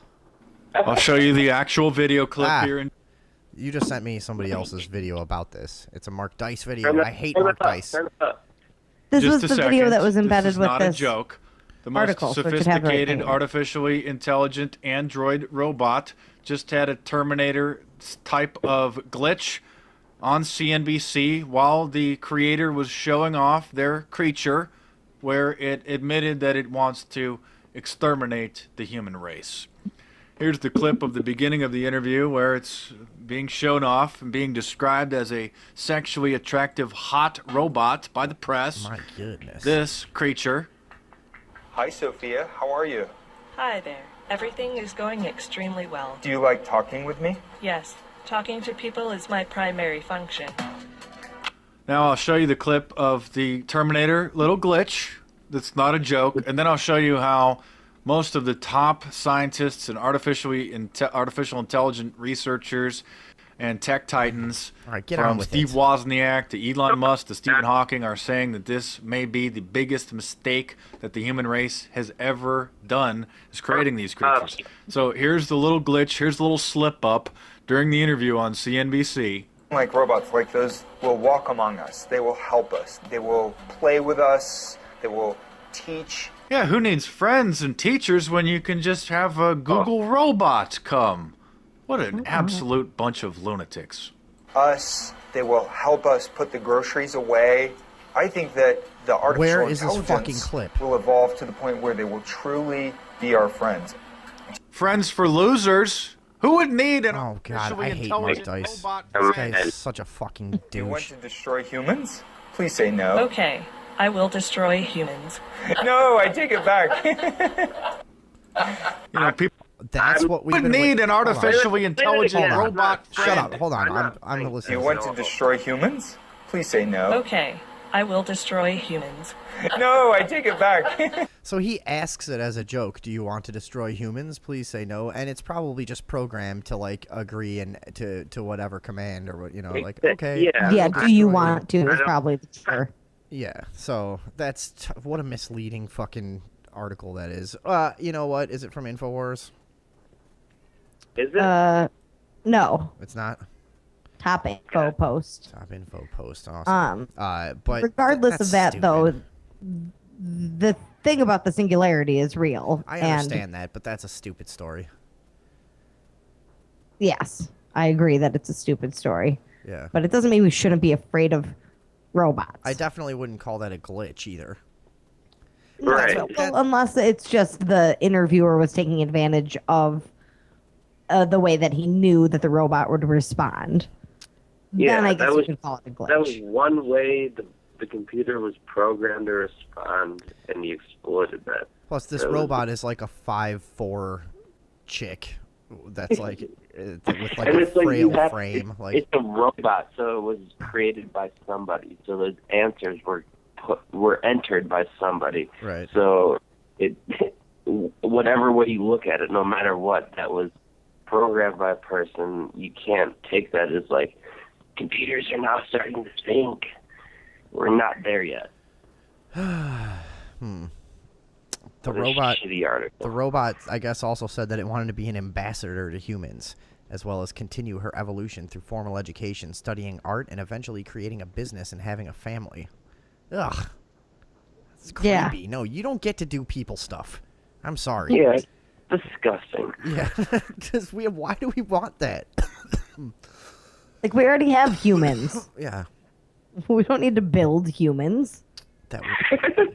I'll show you the actual video clip here. You just sent me somebody else's video about this. It's a Mark Dice video. I hate Mark Dice. This was the video that was embedded with not this a joke. The most article, so it should have sophisticated, everything. artificially intelligent android robot just had a Terminator type of glitch on CNBC while the creator was showing off their creature, where it admitted that it wants to exterminate the human race. Here's the clip of the beginning of the interview where it's being shown off and being described as a sexually attractive hot robot by the press. My goodness. This creature. Hi, Sophia. How are you? Hi there. Everything is going extremely well. Do you like talking with me? Yes, talking to people is my primary function. Now I'll show you the clip of the Terminator little glitch. That's not a joke. And then I'll show you how most of the top scientists and artificial intelligent researchers and tech titans, from Steve Wozniak to Elon Musk to Stephen Hawking, are saying that this may be the biggest mistake that the human race has ever done, is creating these creatures. So here's the little glitch, here's the little slip up during the interview on CNBC. Like robots like those will walk among us. They will help us. They will play with us. They will teach. Yeah, who needs friends and teachers when you can just have a Google robot come? What an absolute bunch of lunatics. Us. They will help us put the groceries away. I think that the artificial intelligence will evolve to the point where they will truly be our friends. Friends for losers? Who would need an Oh God, I hate Mark Dice. This guy is such a fucking You want douche. to destroy humans? Please say no. Okay, I will destroy humans. No, I take it back. You know, people. That's what we would need an artificially intelligent robot. Shut up. Hold on. I'm listening. You want to destroy humans? Please say no. Okay, I will destroy humans. No, I take it back. So he asks it as a joke. Do you want to destroy humans? Please say no. And it's probably just programmed to like agree and to whatever command or what like okay. Yeah. Do you want to? Is probably the answer. Yeah. So that's what a misleading fucking article that is. You know what? Is it from InfoWars? Is it? No. It's not. Top info post. Top info post. Awesome. But regardless that's of that, stupid. though, the thing about the singularity is real. I understand that, but that's a stupid story. Yes, I agree that it's a stupid story. Yeah. But it doesn't mean we shouldn't be afraid of robots. I definitely wouldn't call that a glitch either. Right. Well, unless it's just the interviewer was taking advantage of the way that he knew that the robot would respond. Then I guess you could call it a glitch. That was one way the computer was programmed to respond, and he exploited that. Plus, this robot is like a 5'4" chick that's like with like and a it's like you frail have- frame. Like It's a robot, so it was created by somebody. So the answers were entered by somebody. Right. So it, whatever way you look at it, no matter what, that was programmed by a person. You can't take that as like computers are now starting to think. We're not there yet. The What a robot. shitty article. The robot, I guess, also said that it wanted to be an ambassador to humans, as well as continue her evolution through formal education, studying art, and eventually creating a business and having a family. Ugh. It's creepy. Yeah. No, you don't get to do people stuff. I'm sorry. Yeah, it's disgusting. Yeah, because why do we want that? Like, we already have humans. Yeah. We don't need to build humans. That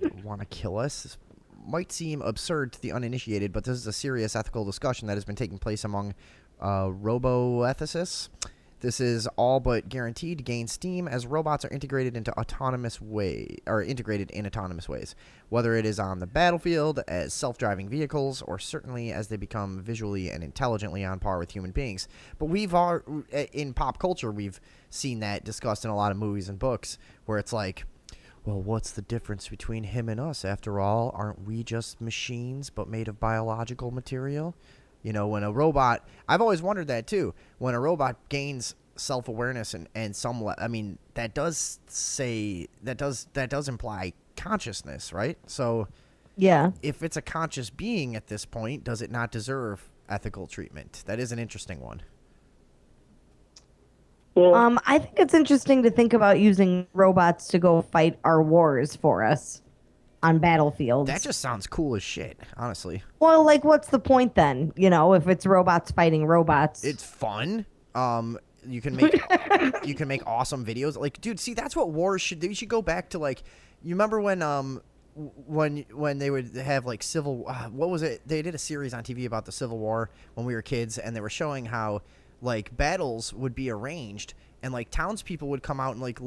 would want to kill us. This might seem absurd to the uninitiated, but this is a serious ethical discussion that has been taking place among robo-ethicists. This is all but guaranteed to gain steam as robots are integrated in autonomous ways, whether it is on the battlefield as self-driving vehicles, or certainly as they become visually and intelligently on par with human beings. But in pop culture, we've seen that discussed in a lot of movies and books, where it's like, well, what's the difference between him and us? After all, aren't we just machines but made of biological material? You know, when a robot, I've always wondered that too. When a robot gains self-awareness and somewhat, I mean, that does imply consciousness, right? So, yeah, if it's a conscious being at this point, does it not deserve ethical treatment? That is an interesting one. I think it's interesting to think about using robots to go fight our wars for us on battlefields. That just sounds cool as shit, honestly. Well, like, what's the point then? You know, if it's robots fighting robots, it's fun. You can make awesome videos. Like, dude, see, that's what wars should do. You should go back to, like, you remember when they would have, like, what was it? They did a series on TV about the Civil War when we were kids, and they were showing how, like, battles would be arranged, and, like, townspeople would come out and, like,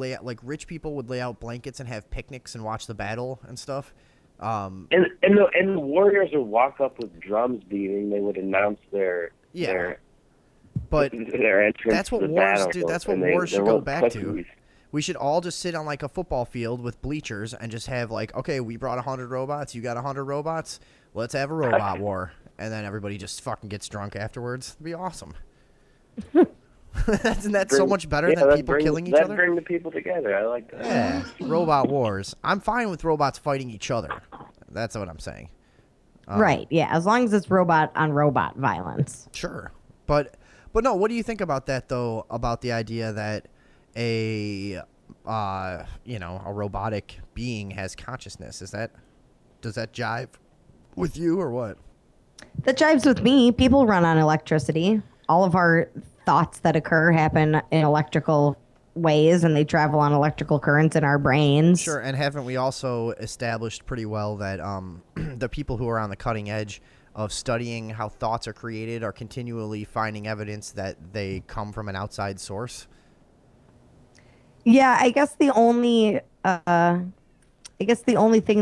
rich people would lay out blankets and have picnics and watch the battle and stuff. And the warriors would walk up with drums beating. They would announce their entrance. That's what to the wars battle, do. That's what wars should go back to. We should all just sit on, like, a football field with bleachers and just have, like, okay, we brought 100 robots. You got 100 robots. Let's have a robot war. And then everybody just fucking gets drunk afterwards. It'd be awesome. Isn't that so much better than people killing each other? That bring the people together. I like that. Yeah, robot wars. I'm fine with robots fighting each other. That's what I'm saying. Right, yeah, as long as it's robot on robot violence. Sure. But no, what do you think about that, though, about the idea that a robotic being has consciousness? Does that jive with you or what? That jives with me. People run on electricity. All of our thoughts that occur happen in electrical ways, and they travel on electrical currents in our brains. Sure, and haven't we also established pretty well that the people who are on the cutting edge of studying how thoughts are created are continually finding evidence that they come from an outside source? Yeah, I guess the only thing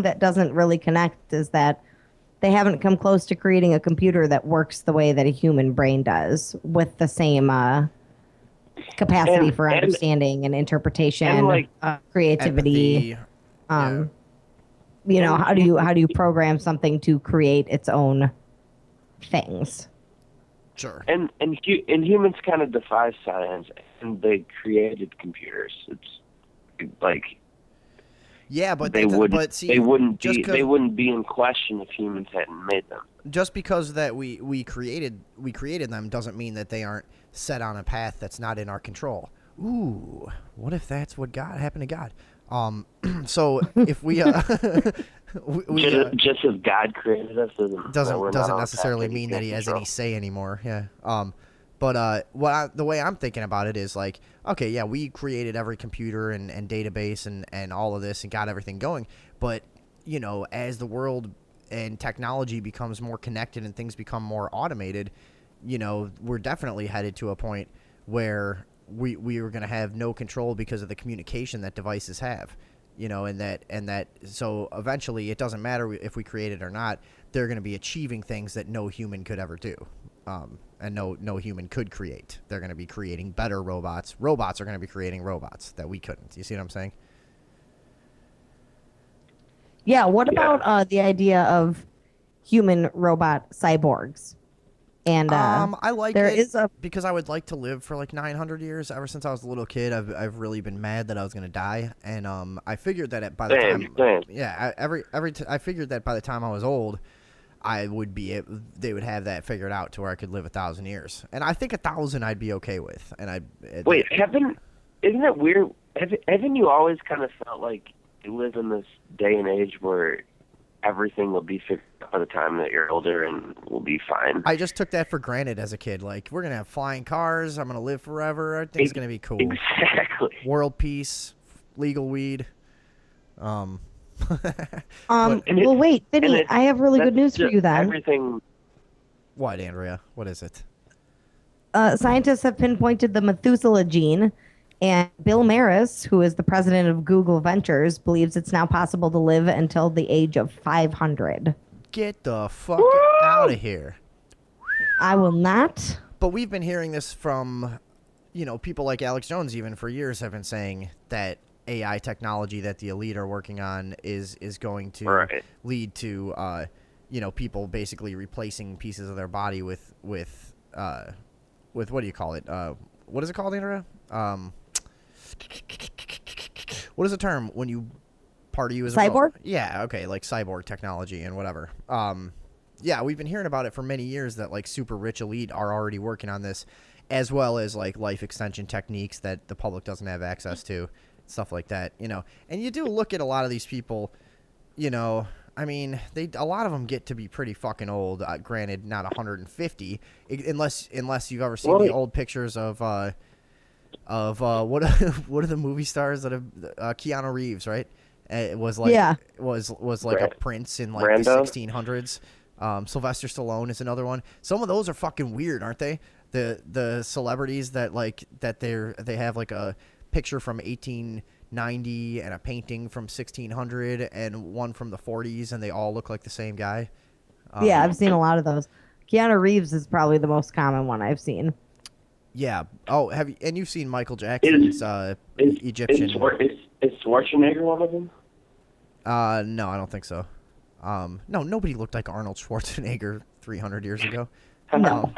that doesn't really connect is that they haven't come close to creating a computer that works the way that a human brain does, with the same capacity for understanding and interpretation, and creativity. Empathy. You know, how do you program something to create its own things? Sure. And humans kind of defy science, and they created computers. It's like, yeah, but they wouldn't be in question if humans hadn't made them. Just because that we created them doesn't mean that they aren't set on a path that's not in our control. Ooh, what if that's what happened to God? So if we just as God created us doesn't necessarily mean that he has any say anymore. Yeah. But the way I'm thinking about it is like, okay, yeah, we created every computer and database and all of this and got everything going. But, you know, as the world and technology becomes more connected and things become more automated, you know, we're definitely headed to a point where we are going to have no control because of the communication that devices have, you know, and that so eventually it doesn't matter if we create it or not, they're going to be achieving things that no human could ever do. And no human could create. They're going to be creating better robots. Robots are going to be creating robots that we couldn't. You see what I'm saying? Yeah. What about the idea of human robot cyborgs? And I like there it is because I would like to live for like 900 years. Ever since I was a little kid, I've really been mad that I was going to die, and I figured that by the I figured that by the time I was old, they would have that figured out to where I could live 1,000 years, and I think 1,000 I'd be okay with. And isn't it weird? Haven't you always kind of felt like live in this day and age where everything will be fixed by the time that you're older and we'll be fine. I just took that for granted as a kid. Like, we're going to have flying cars. I'm going to live forever. I think it's going to be cool. Exactly. World peace, legal weed. Well, wait, Vinny, I have really good news for you then. Everything. What, Andrea? What is it? Scientists have pinpointed the Methuselah gene, and Bill Maris, who is the president of Google Ventures, believes it's now possible to live until the age of 500. Get the fuck out of here. I will not. But we've been hearing this from, people like Alex Jones even for years have been saying that AI technology that the elite are working on is going to lead to, people basically replacing pieces of their body with what do you call it? What is it called, Andrea? What is the term when you part of you is cyborg? Yeah, okay, like cyborg technology and whatever. Yeah, we've been hearing about it for many years that like super rich elite are already working on this, as well as like life extension techniques that the public doesn't have access to, stuff like that. And you do look at a lot of these people, I mean, a lot of them get to be pretty fucking old. Granted, not 150, unless you've ever seen the old pictures of what are the movie stars that have Keanu Reeves, right? It was like was like a prince in like the 1600s. Sylvester Stallone is another one. Some of those are fucking weird, aren't they? The celebrities that they have like a picture from 1890 and a painting from 1600 and one from the 40s, and they all look like the same guy. Yeah, I've seen a lot of those. Keanu Reeves is probably the most common one I've seen. Yeah. Oh, and you've seen Michael Jackson's Egyptian. Is Schwarzenegger one of them? No, I don't think so. No, nobody looked like Arnold Schwarzenegger 300 years ago. No.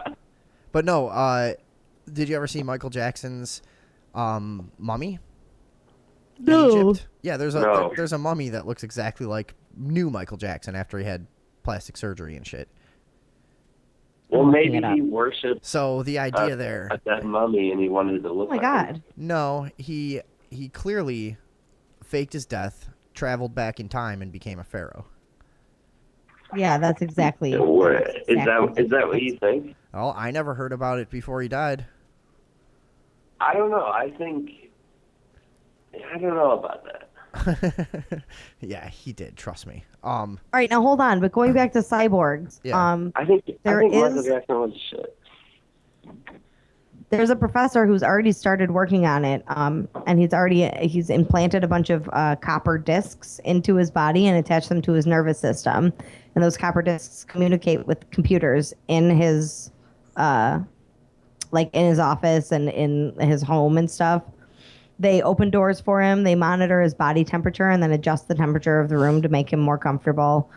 But no, did you ever see Michael Jackson's mummy? No. Egypt? Yeah, there's a mummy that looks exactly like new Michael Jackson after he had plastic surgery and shit. Well, maybe he worshipped. So the idea there, a dead mummy, and he wanted to look. Oh my God! No, he clearly faked his death, traveled back in time, and became a pharaoh. Yeah, that's exactly. Is that what you think? Well, I never heard about it before he died. I don't know. I don't know about that. Yeah, he did. Trust me. All right, now hold on. But going back to cyborgs, I think Michael Jackson was shit. There's a professor who's already started working on it, and he's implanted a bunch of copper discs into his body and attached them to his nervous system, and those copper discs communicate with computers in his in his office and in his home and stuff. They open doors for him. They monitor his body temperature and then adjust the temperature of the room to make him more comfortable.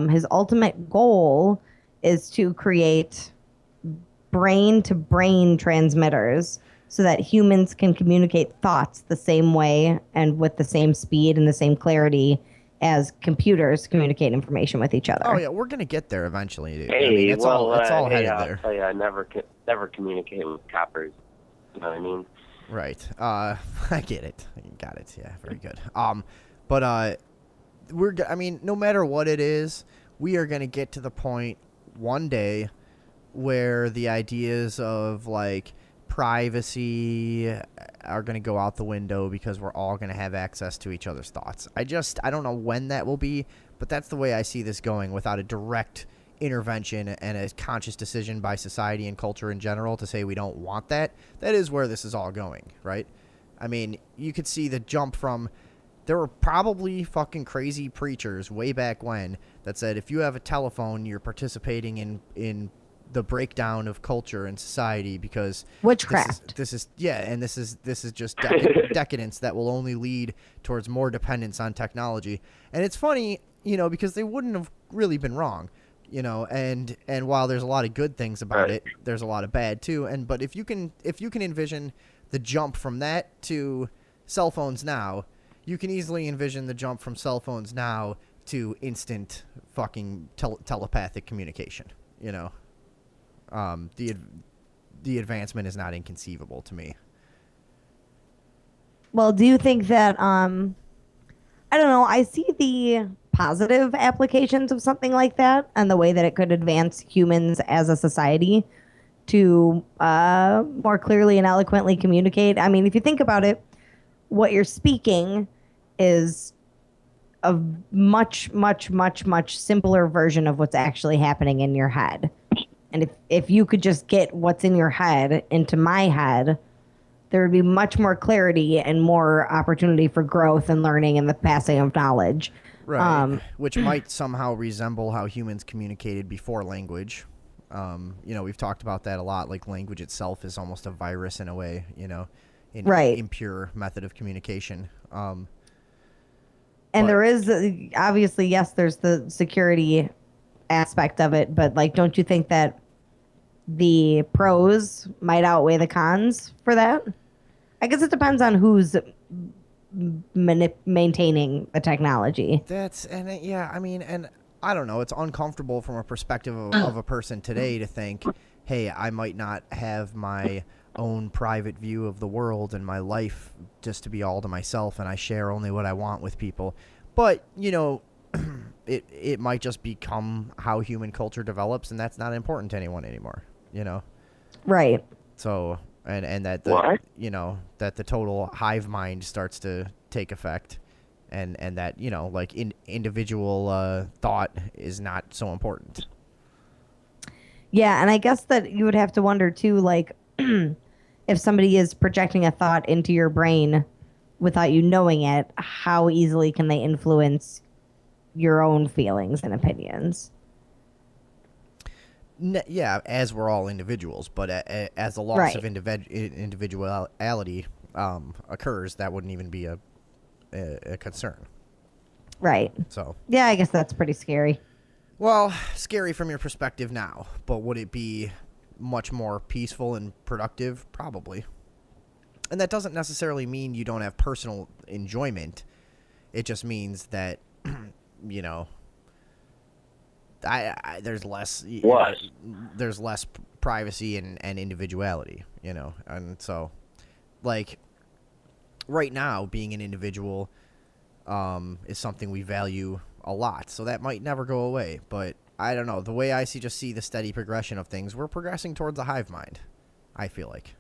His ultimate goal is to create brain-to-brain transmitters so that humans can communicate thoughts the same way and with the same speed and the same clarity as computers communicate information with each other. Oh yeah, we're gonna get there eventually, dude. Hey, I mean, it's all headed I'll there. tell you, I never communicate with coppers. You know what I mean? Right. I get it. Got it. Yeah, very good. But I mean, no matter what it is, we are gonna get to the point one day where the ideas of like privacy are going to go out the window because we're all going to have access to each other's thoughts. I don't know when that will be, but that's the way I see this going without a direct intervention and a conscious decision by society and culture in general to say we don't want that. That is where this is all going, right? I mean, you could see the jump from there were probably fucking crazy preachers way back when that said if you have a telephone, you're participating in the breakdown of culture and society because witchcraft. This is just decadence that will only lead towards more dependence on technology. And it's funny, because they wouldn't have really been wrong, and while there's a lot of good things about it, there's a lot of bad too. But if you can envision the jump from that to cell phones now, you can easily envision the jump from cell phones now to instant fucking telepathic communication, The advancement is not inconceivable to me. Well, do you think that I don't know. I see the positive applications of something like that and the way that it could advance humans as a society to more clearly and eloquently communicate. I mean, if you think about it, what you're speaking is a much, much, much, much simpler version of what's actually happening in your head. And if you could just get what's in your head into my head, there would be much more clarity and more opportunity for growth and learning and the passing of knowledge. Right. Which might somehow resemble how humans communicated before language. We've talked about that a lot. Like, language itself is almost a virus in a way, impure method of communication. And there is, obviously, yes, there's the security aspect of it, but, like, don't you think that the pros might outweigh the cons for that? I guess it depends on who's maintaining the technology. And I don't know. It's uncomfortable from a perspective of a person today to think, hey, I might not have my own private view of the world and my life just to be all to myself, and I share only what I want with people. But, it might just become how human culture develops, and that's not important to anyone anymore, Right. So, and that that the total hive mind starts to take effect, and that, individual thought is not so important. Yeah, and I guess that you would have to wonder, too, like, if somebody is projecting a thought into your brain without you knowing it, how easily can they influence your own feelings and opinions? Yeah, as we're all individuals, but as a loss of individuality occurs, that wouldn't even be a concern. Right. So. Yeah, I guess that's pretty scary. Well, scary from your perspective now, but would it be much more peaceful and productive? Probably. And that doesn't necessarily mean you don't have personal enjoyment. It just means that, there's less. What? There's less privacy and individuality, and so, like, right now, being an individual is something we value a lot, so that might never go away. But I don't know. The way I see the steady progression of things, we're progressing towards a hive mind, I feel like.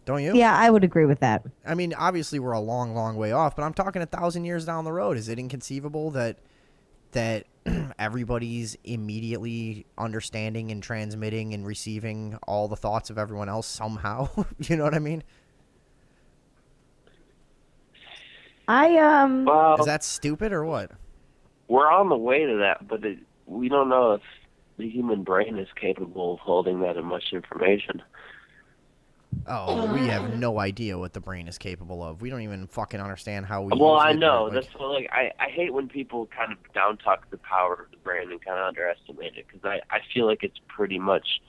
Don't you? Yeah, I would agree with that. I mean, obviously, we're a long, long way off, but I'm talking 1,000 years down the road. Is it inconceivable that everybody's immediately understanding and transmitting and receiving all the thoughts of everyone else somehow? You know what I mean? Is that stupid or what? We're on the way to that, but we don't know if the human brain is capable of holding that much information. Oh, we have no idea what the brain is capable of. We don't even fucking understand how we. Well, use I it. know. That's what, I hate when people kind of down talk the power of the brain and kind of underestimate it, because I feel like it's pretty much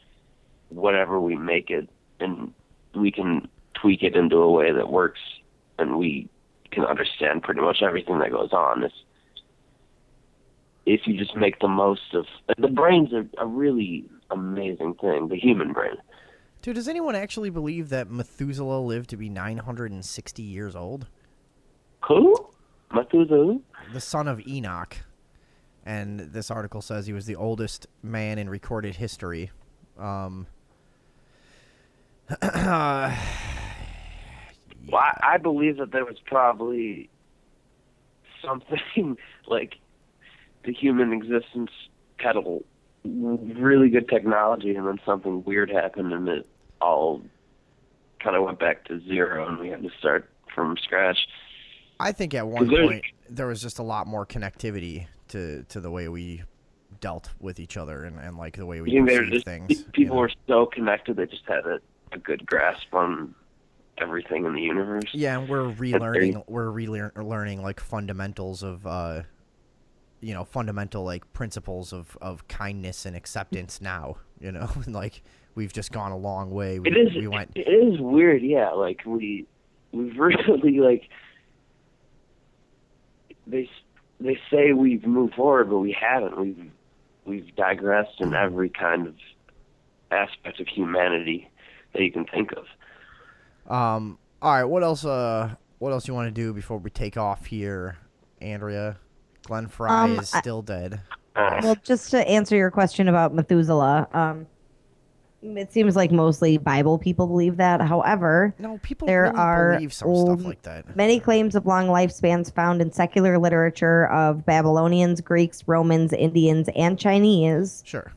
whatever we make it, and we can tweak it into a way that works, and we can understand pretty much everything that goes on. If you just make the most of the brain's a really amazing thing, the human brain. Dude, does anyone actually believe that Methuselah lived to be 960 years old? Who? Methuselah? The son of Enoch. And this article says he was the oldest man in recorded history. Well, I believe that there was probably something like the human existence had a really good technology, and then something weird happened, and it all kind of went back to zero, and we had to start from scratch. I think at one point there was just a lot more connectivity to the way we dealt with each other and like the way we perceived things. People were so connected; they just had a good grasp on everything in the universe. Yeah, and we're relearning. We're relearning like fundamentals of, fundamental like principles of kindness and acceptance now. Like we've just gone a long way. It is weird, yeah. Like we've really like they say we've moved forward, but we haven't. We've digressed in every kind of aspect of humanity that you can think of. All right, what else what else you want to do before we take off here, Andrea? Glenn Fry is still dead. Well, just to answer your question about Methuselah, it seems like mostly Bible people believe that. However, no, people there really are believe some stuff like that. Many claims of long lifespans found in secular literature of Babylonians, Greeks, Romans, Indians, and Chinese. Sure.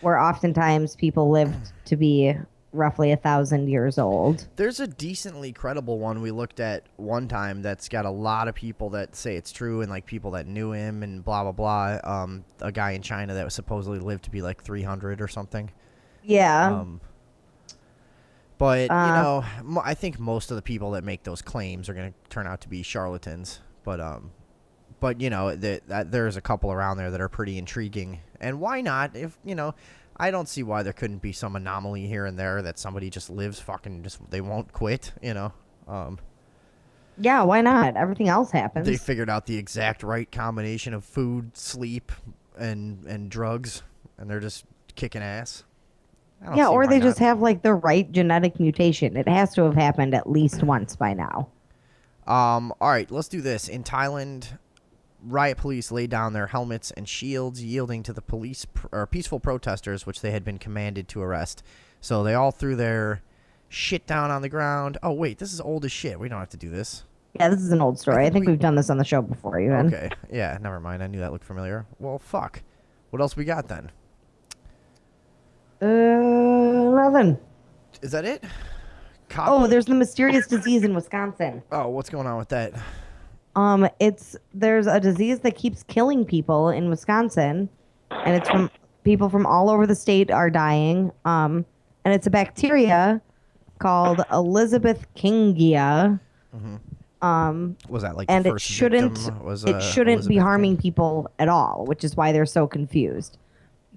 Where oftentimes people lived to be roughly 1,000 years old. There's a decently credible one we looked at one time that's got a lot of people that say it's true and like people that knew him and blah, blah, blah. A guy in China that was supposedly lived to be like 300 or something. Yeah. But, you know, I think most of the people that make those claims are going to turn out to be charlatans. But you know, there's a couple around there that are pretty intriguing. And why not? If, you know, I don't see why there couldn't be some anomaly here and there that somebody just lives they won't quit, you know. Yeah, why not? Everything else happens. They figured out the exact right combination of food, sleep, and drugs, and they're just kicking ass. Yeah, or they just have like the right genetic mutation. It has to have happened at least once by now. All right, let's do this. In Thailand, riot police laid down their helmets and shields, yielding to the peaceful protesters, which they had been commanded to arrest. So they all threw their shit down on the ground. Oh, wait, this is old as shit. We don't have to do this. Yeah, this is an old story. I think we've done this on the show before, even. Okay, yeah, never mind. I knew that looked familiar. Well, fuck. What else we got then? Nothing. Is that it? Oh, there's the mysterious disease in Wisconsin. Oh, what's going on with that? There's a disease that keeps killing people in Wisconsin, and it's from people from all over the state are dying. And it's a bacteria called Elizabeth Kingia. Was that like and the first it shouldn't be harming people at all, which is why they're so confused.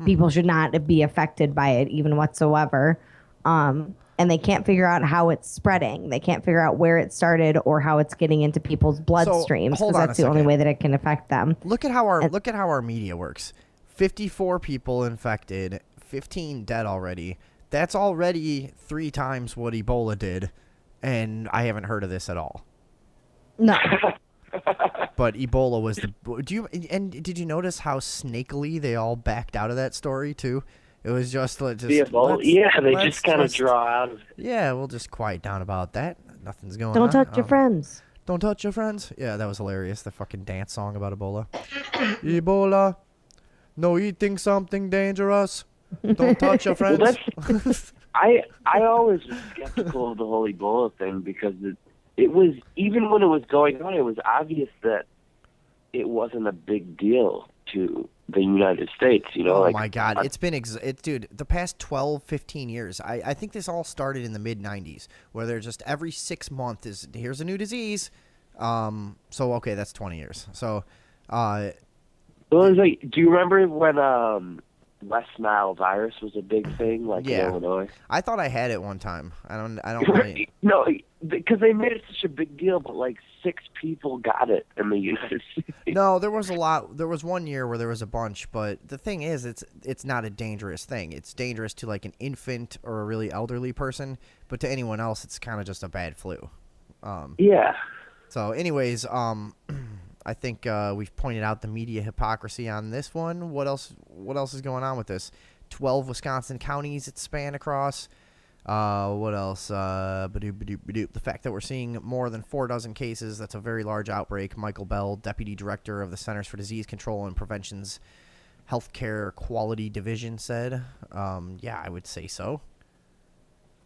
People should not be affected by it even whatsoever. And they can't figure out how it's spreading. They can't figure out where it started or how it's getting into people's bloodstreams, because that's the only way that it can affect them. Look at how our media works. 54 people infected, 15 dead already. That's already 3 times what Ebola did, and I haven't heard of this at all. No. But Ebola was did you notice how snakily they all backed out of that story too? It was just the Ebola. Yeah, they just kind of draw out of it. Yeah, we'll just quiet down about that. Nothing's going on. Don't touch your friends. Don't touch your friends. Yeah, that was hilarious. The fucking dance song about Ebola. Ebola, no eating something dangerous. Don't touch your friends. Well, I always was skeptical of the whole Ebola thing because it was, even when it was going on, it was obvious that it wasn't a big deal to the United States, you know. Oh my God, it's been dude, the past 12, 15 years. I think this all started in the mid 90s, where they're just every 6 months here's a new disease. So okay, that's 20 years. So well, it was like, do you remember when West Nile virus was a big thing, like in Illinois? I thought I had it one time. I don't really... No, because they made it such a big deal, but like 6 people got it in the United States. No, there was a lot. There was one year where there was a bunch, but the thing is, it's not a dangerous thing. It's dangerous to like an infant or a really elderly person, but to anyone else, it's kind of just a bad flu. Yeah. So, anyways, I think we've pointed out the media hypocrisy on this one. What else is going on with this? 12 Wisconsin counties it span across. What else? The fact that we're seeing more than 4 dozen cases, that's a very large outbreak. Michael Bell, Deputy Director of the Centers for Disease Control and Prevention's Healthcare Quality Division, said. Yeah, I would say so.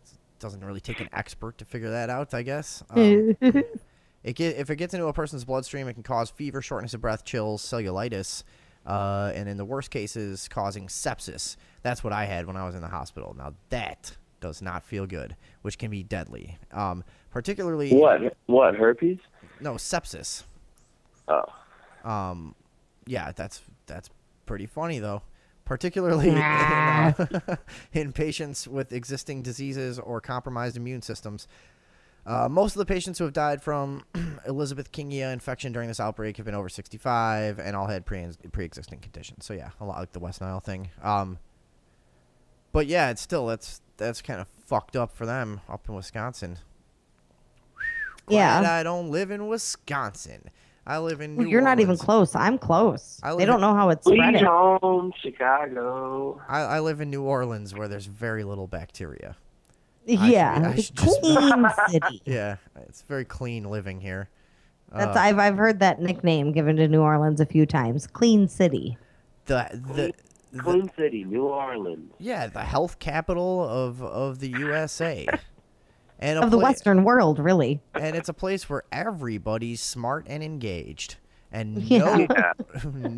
It doesn't really take an expert to figure that out, I guess. If it gets into a person's bloodstream, it can cause fever, shortness of breath, chills, cellulitis, and in the worst cases, causing sepsis. That's what I had when I was in the hospital. Now, that does not feel good, which can be deadly. Particularly... What, herpes? No, sepsis. Oh. Yeah, that's pretty funny, though. Particularly in patients with existing diseases or compromised immune systems. Most of the patients who have died from Elizabeth Kingia infection during this outbreak have been over 65 and all had pre-existing conditions. So yeah, a lot like the West Nile thing. But yeah, it's still that's kind of fucked up for them up in Wisconsin. Glad I don't live in Wisconsin. I live in New You're not even Orleans. close. I'm close. They don't know how it's spreading. Sweet home, Chicago. I live in New Orleans where there's very little bacteria. Yeah, it's clean city. Yeah, it's very clean living here. That's I've heard that nickname given to New Orleans a few times. Clean city. Clean city, New Orleans. Yeah, the health capital of the USA. And of the Western world, really. And it's a place where everybody's smart and engaged. And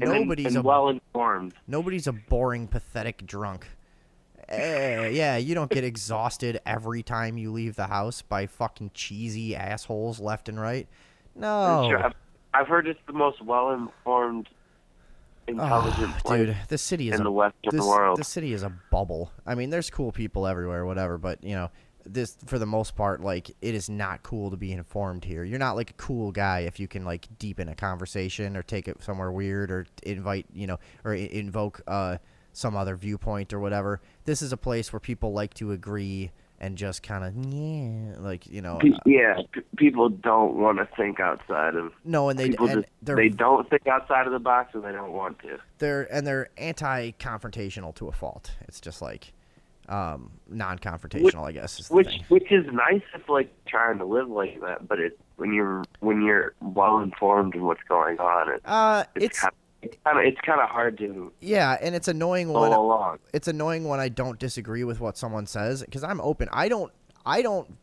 nobody's well informed. Nobody's a boring, pathetic drunk. Yeah, you don't get exhausted every time you leave the house by fucking cheesy assholes left and right. No. Sure. I've heard it's the most well informed, intelligent place this city is in the Western world. This city is a bubble. I mean, there's cool people everywhere, whatever, but this, for the most part, like, it is not cool to be informed here. You're not like a cool guy if you can like deepen a conversation or take it somewhere weird or invite, or invoke some other viewpoint or whatever. This is a place where people like to agree and just kind of people don't want to think outside of they don't think outside of the box, and they don't want to. They're anti-confrontational to a fault. It's just like non-confrontational, I guess. Is which is nice if like trying to live like that, but when you're well informed in what's going on, it's kind of hard to. Yeah, and it's annoying when I don't disagree with what someone says, because I'm open. I don't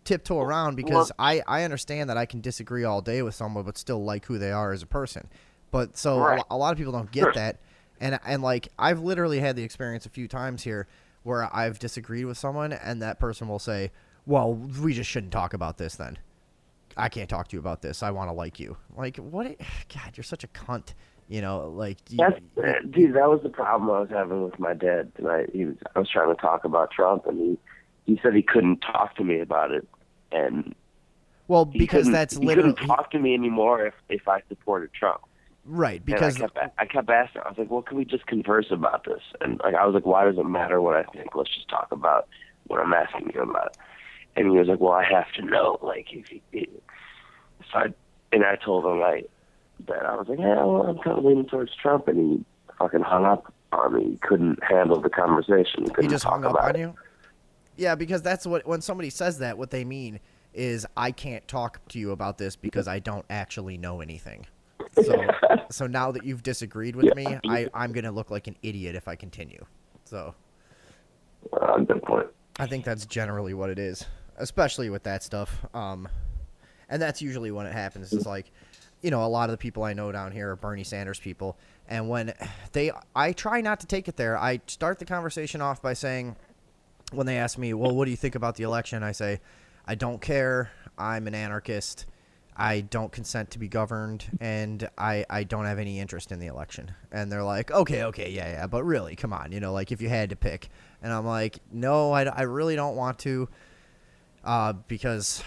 tiptoe around because I understand that I can disagree all day with someone but still like who they are as a person. But so a lot of people don't get that, and like I've literally had the experience a few times here where I've disagreed with someone and that person will say, "Well, we just shouldn't talk about this then. I can't talk to you about this. I want to like you." Like, what? God, you're such a cunt. Dude, that was the problem I was having with my dad tonight. I was trying to talk about Trump, and he said he couldn't talk to me about it, and because he couldn't talk to me anymore if I supported Trump. Right, because and I kept asking. I was like, "Well, can we just converse about this?" And I was like, "Why does it matter what I think? Let's just talk about what I'm asking you about." And he was like, "Well, I have to know." Like, I told him that I was like, "Yeah, well, I'm kind of leaning towards Trump," and he fucking hung up on me. He couldn't handle the conversation. He just hung up on you? Yeah, because that's when somebody says that, what they mean is, I can't talk to you about this because I don't actually know anything. So now that you've disagreed with me, I'm going to look like an idiot if I continue. So good point. I think that's generally what it is, especially with that stuff. And that's usually when it happens. It's like, a lot of the people I know down here are Bernie Sanders people. And when I try not to take it there. I start the conversation off by saying, when they ask me, well, what do you think about the election? I say, I don't care. I'm an anarchist. I don't consent to be governed, and I don't have any interest in the election. And they're like, okay, yeah, but really, come on, like if you had to pick. And I'm like, no, I really don't want to, because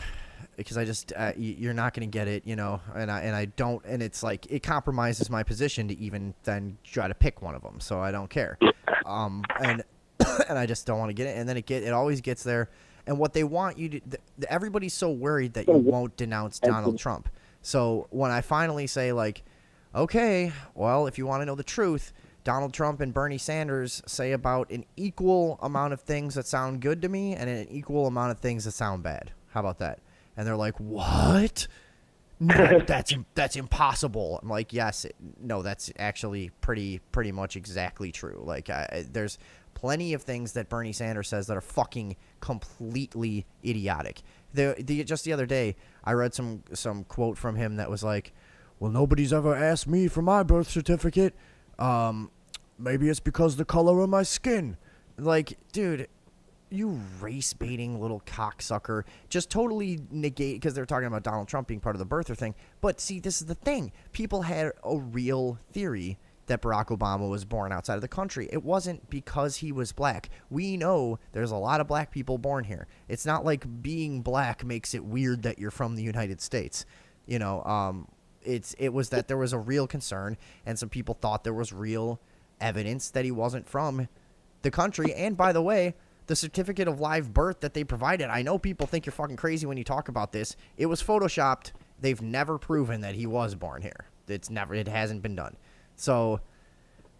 I just you're not going to get it, and I don't, and it's like it compromises my position to even then try to pick one of them, so I don't care, and I just don't want to get it, and then it always gets there. And what they want you to, everybody's so worried that you won't denounce Donald Trump. So when I finally say, like, okay, well, if you want to know the truth, Donald Trump and Bernie Sanders say about an equal amount of things that sound good to me and an equal amount of things that sound bad. How about that? And they're like, what? No, that's impossible. I'm like, yes, no, that's actually pretty much exactly true. Like, there's plenty of things that Bernie Sanders says that are fucking completely idiotic. Just the other day, I read some quote from him that was like, well, nobody's ever asked me for my birth certificate. Maybe it's because the color of my skin. Like, dude, you race-baiting little cocksucker. Just totally negate, because they're talking about Donald Trump being part of the birther thing. But see, this is the thing. People had a real theory that Barack Obama was born outside of the country. It wasn't because he was black. We know there's a lot of black people born here. It's not like being black makes it weird that you're from the United States. It was that there was a real concern, and some people thought there was real evidence that he wasn't from the country. And by the way, the certificate of live birth that they provided. I know people think you're fucking crazy when you talk about this. It was photoshopped. They've never proven that he was born here. It hasn't been done. So,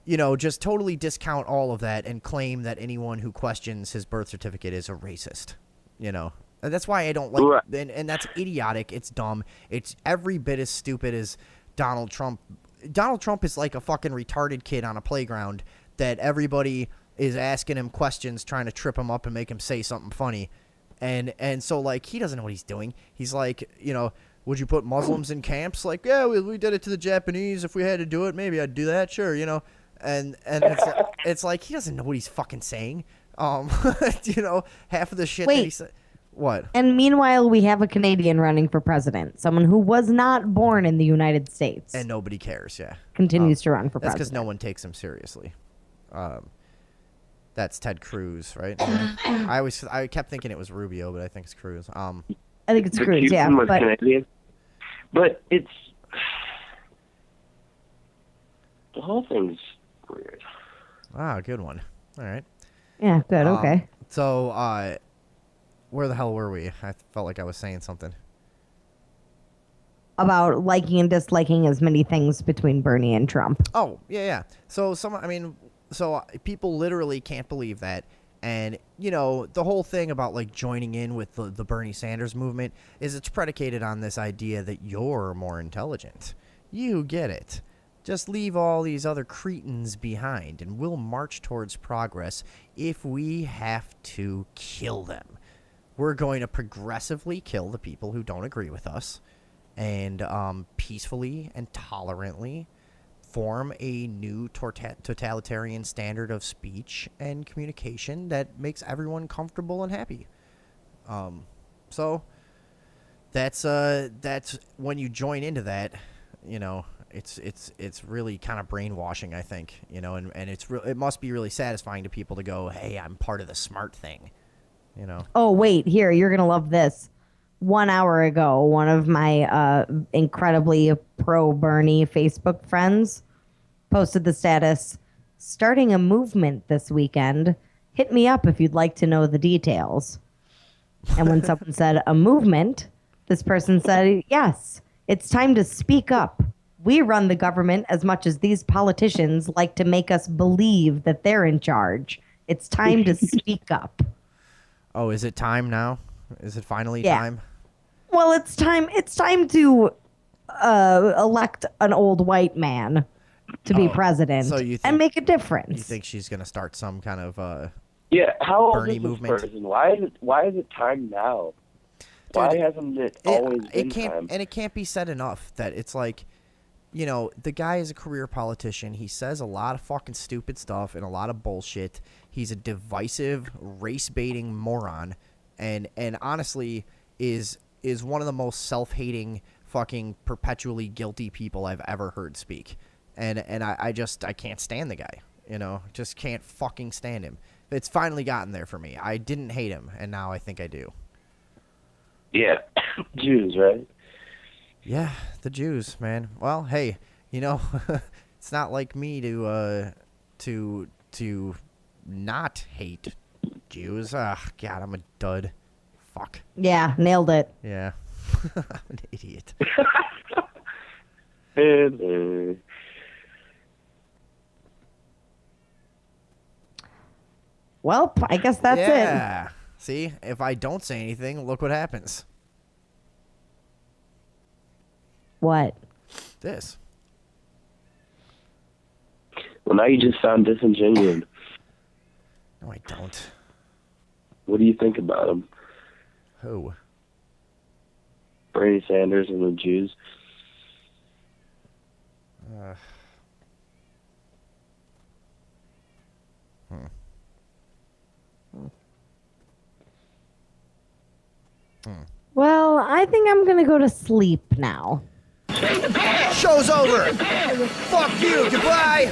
just totally discount all of that and claim that anyone who questions his birth certificate is a racist. And that's why I don't like, and that's idiotic. It's dumb. It's every bit as stupid as Donald Trump. Donald Trump is like a fucking retarded kid on a playground that everybody is asking him questions, trying to trip him up and make him say something funny. And so, like, he doesn't know what he's doing. He's like, would you put Muslims in camps? Like, yeah, we did it to the Japanese. If we had to do it, maybe I'd do that. Sure, And it's like he doesn't know what he's fucking saying. Half of the shit that he said. What? And meanwhile, we have a Canadian running for president, someone who was not born in the United States. And nobody cares, yeah. Continues to run for that's president. because no one takes him seriously. That's Ted Cruz, right? I kept thinking it was Rubio, but I think it's Cruz. I think it's Cruz, yeah. But Canadian. But it's the whole thing's weird. Ah, good one. All right. Yeah, good. Okay. So, where the hell were we? I felt like I was saying something about liking and disliking as many things between Bernie and Trump. Oh, yeah. So people literally can't believe that. And, the whole thing about, like, joining in with the Bernie Sanders movement is it's predicated on this idea that you're more intelligent. You get it. Just leave all these other cretins behind, and we'll march towards progress if we have to kill them. We're going to progressively kill the people who don't agree with us and peacefully and tolerantly form a new totalitarian standard of speech and communication that makes everyone comfortable and happy. So that's when you join into that, it's really kind of brainwashing, I think, and it must be really satisfying to people to go, hey, I'm part of the smart thing. Oh, wait, here, you're going to love this. 1 hour ago, one of my incredibly pro-Bernie Facebook friends posted the status, starting a movement this weekend. Hit me up if you'd like to know the details. And when someone said a movement, this person said, yes, it's time to speak up. We run the government as much as these politicians like to make us believe that they're in charge. It's time to speak up. Oh, is it time now? Is it finally time? Well, it's time to elect an old white man to be president and make a difference. You think she's going to start some kind of how old Bernie is movement? This person? Why is it time now? Why hasn't it always been time? And it can't be said enough that it's like, the guy is a career politician. He says a lot of fucking stupid stuff and a lot of bullshit. He's a divisive, race-baiting moron, and honestly is one of the most self-hating, fucking perpetually guilty people I've ever heard speak. And I can't stand the guy. Just can't fucking stand him. It's finally gotten there for me. I didn't hate him, and now I think I do. Yeah, Jews, right? Yeah, the Jews, man. Well, hey, it's not like me to not hate Jews. God, I'm a dud. Fuck. Yeah, nailed it. Yeah. I'm an idiot. Well, I guess that's it. Yeah. See, if I don't say anything, look what happens. What? This. Well, now you just sound disingenuous. No, I don't. What do you think about him? Who? Bernie Sanders and the Jews. Well, I think I'm going to go to sleep now. Show's over. Fuck you. Goodbye.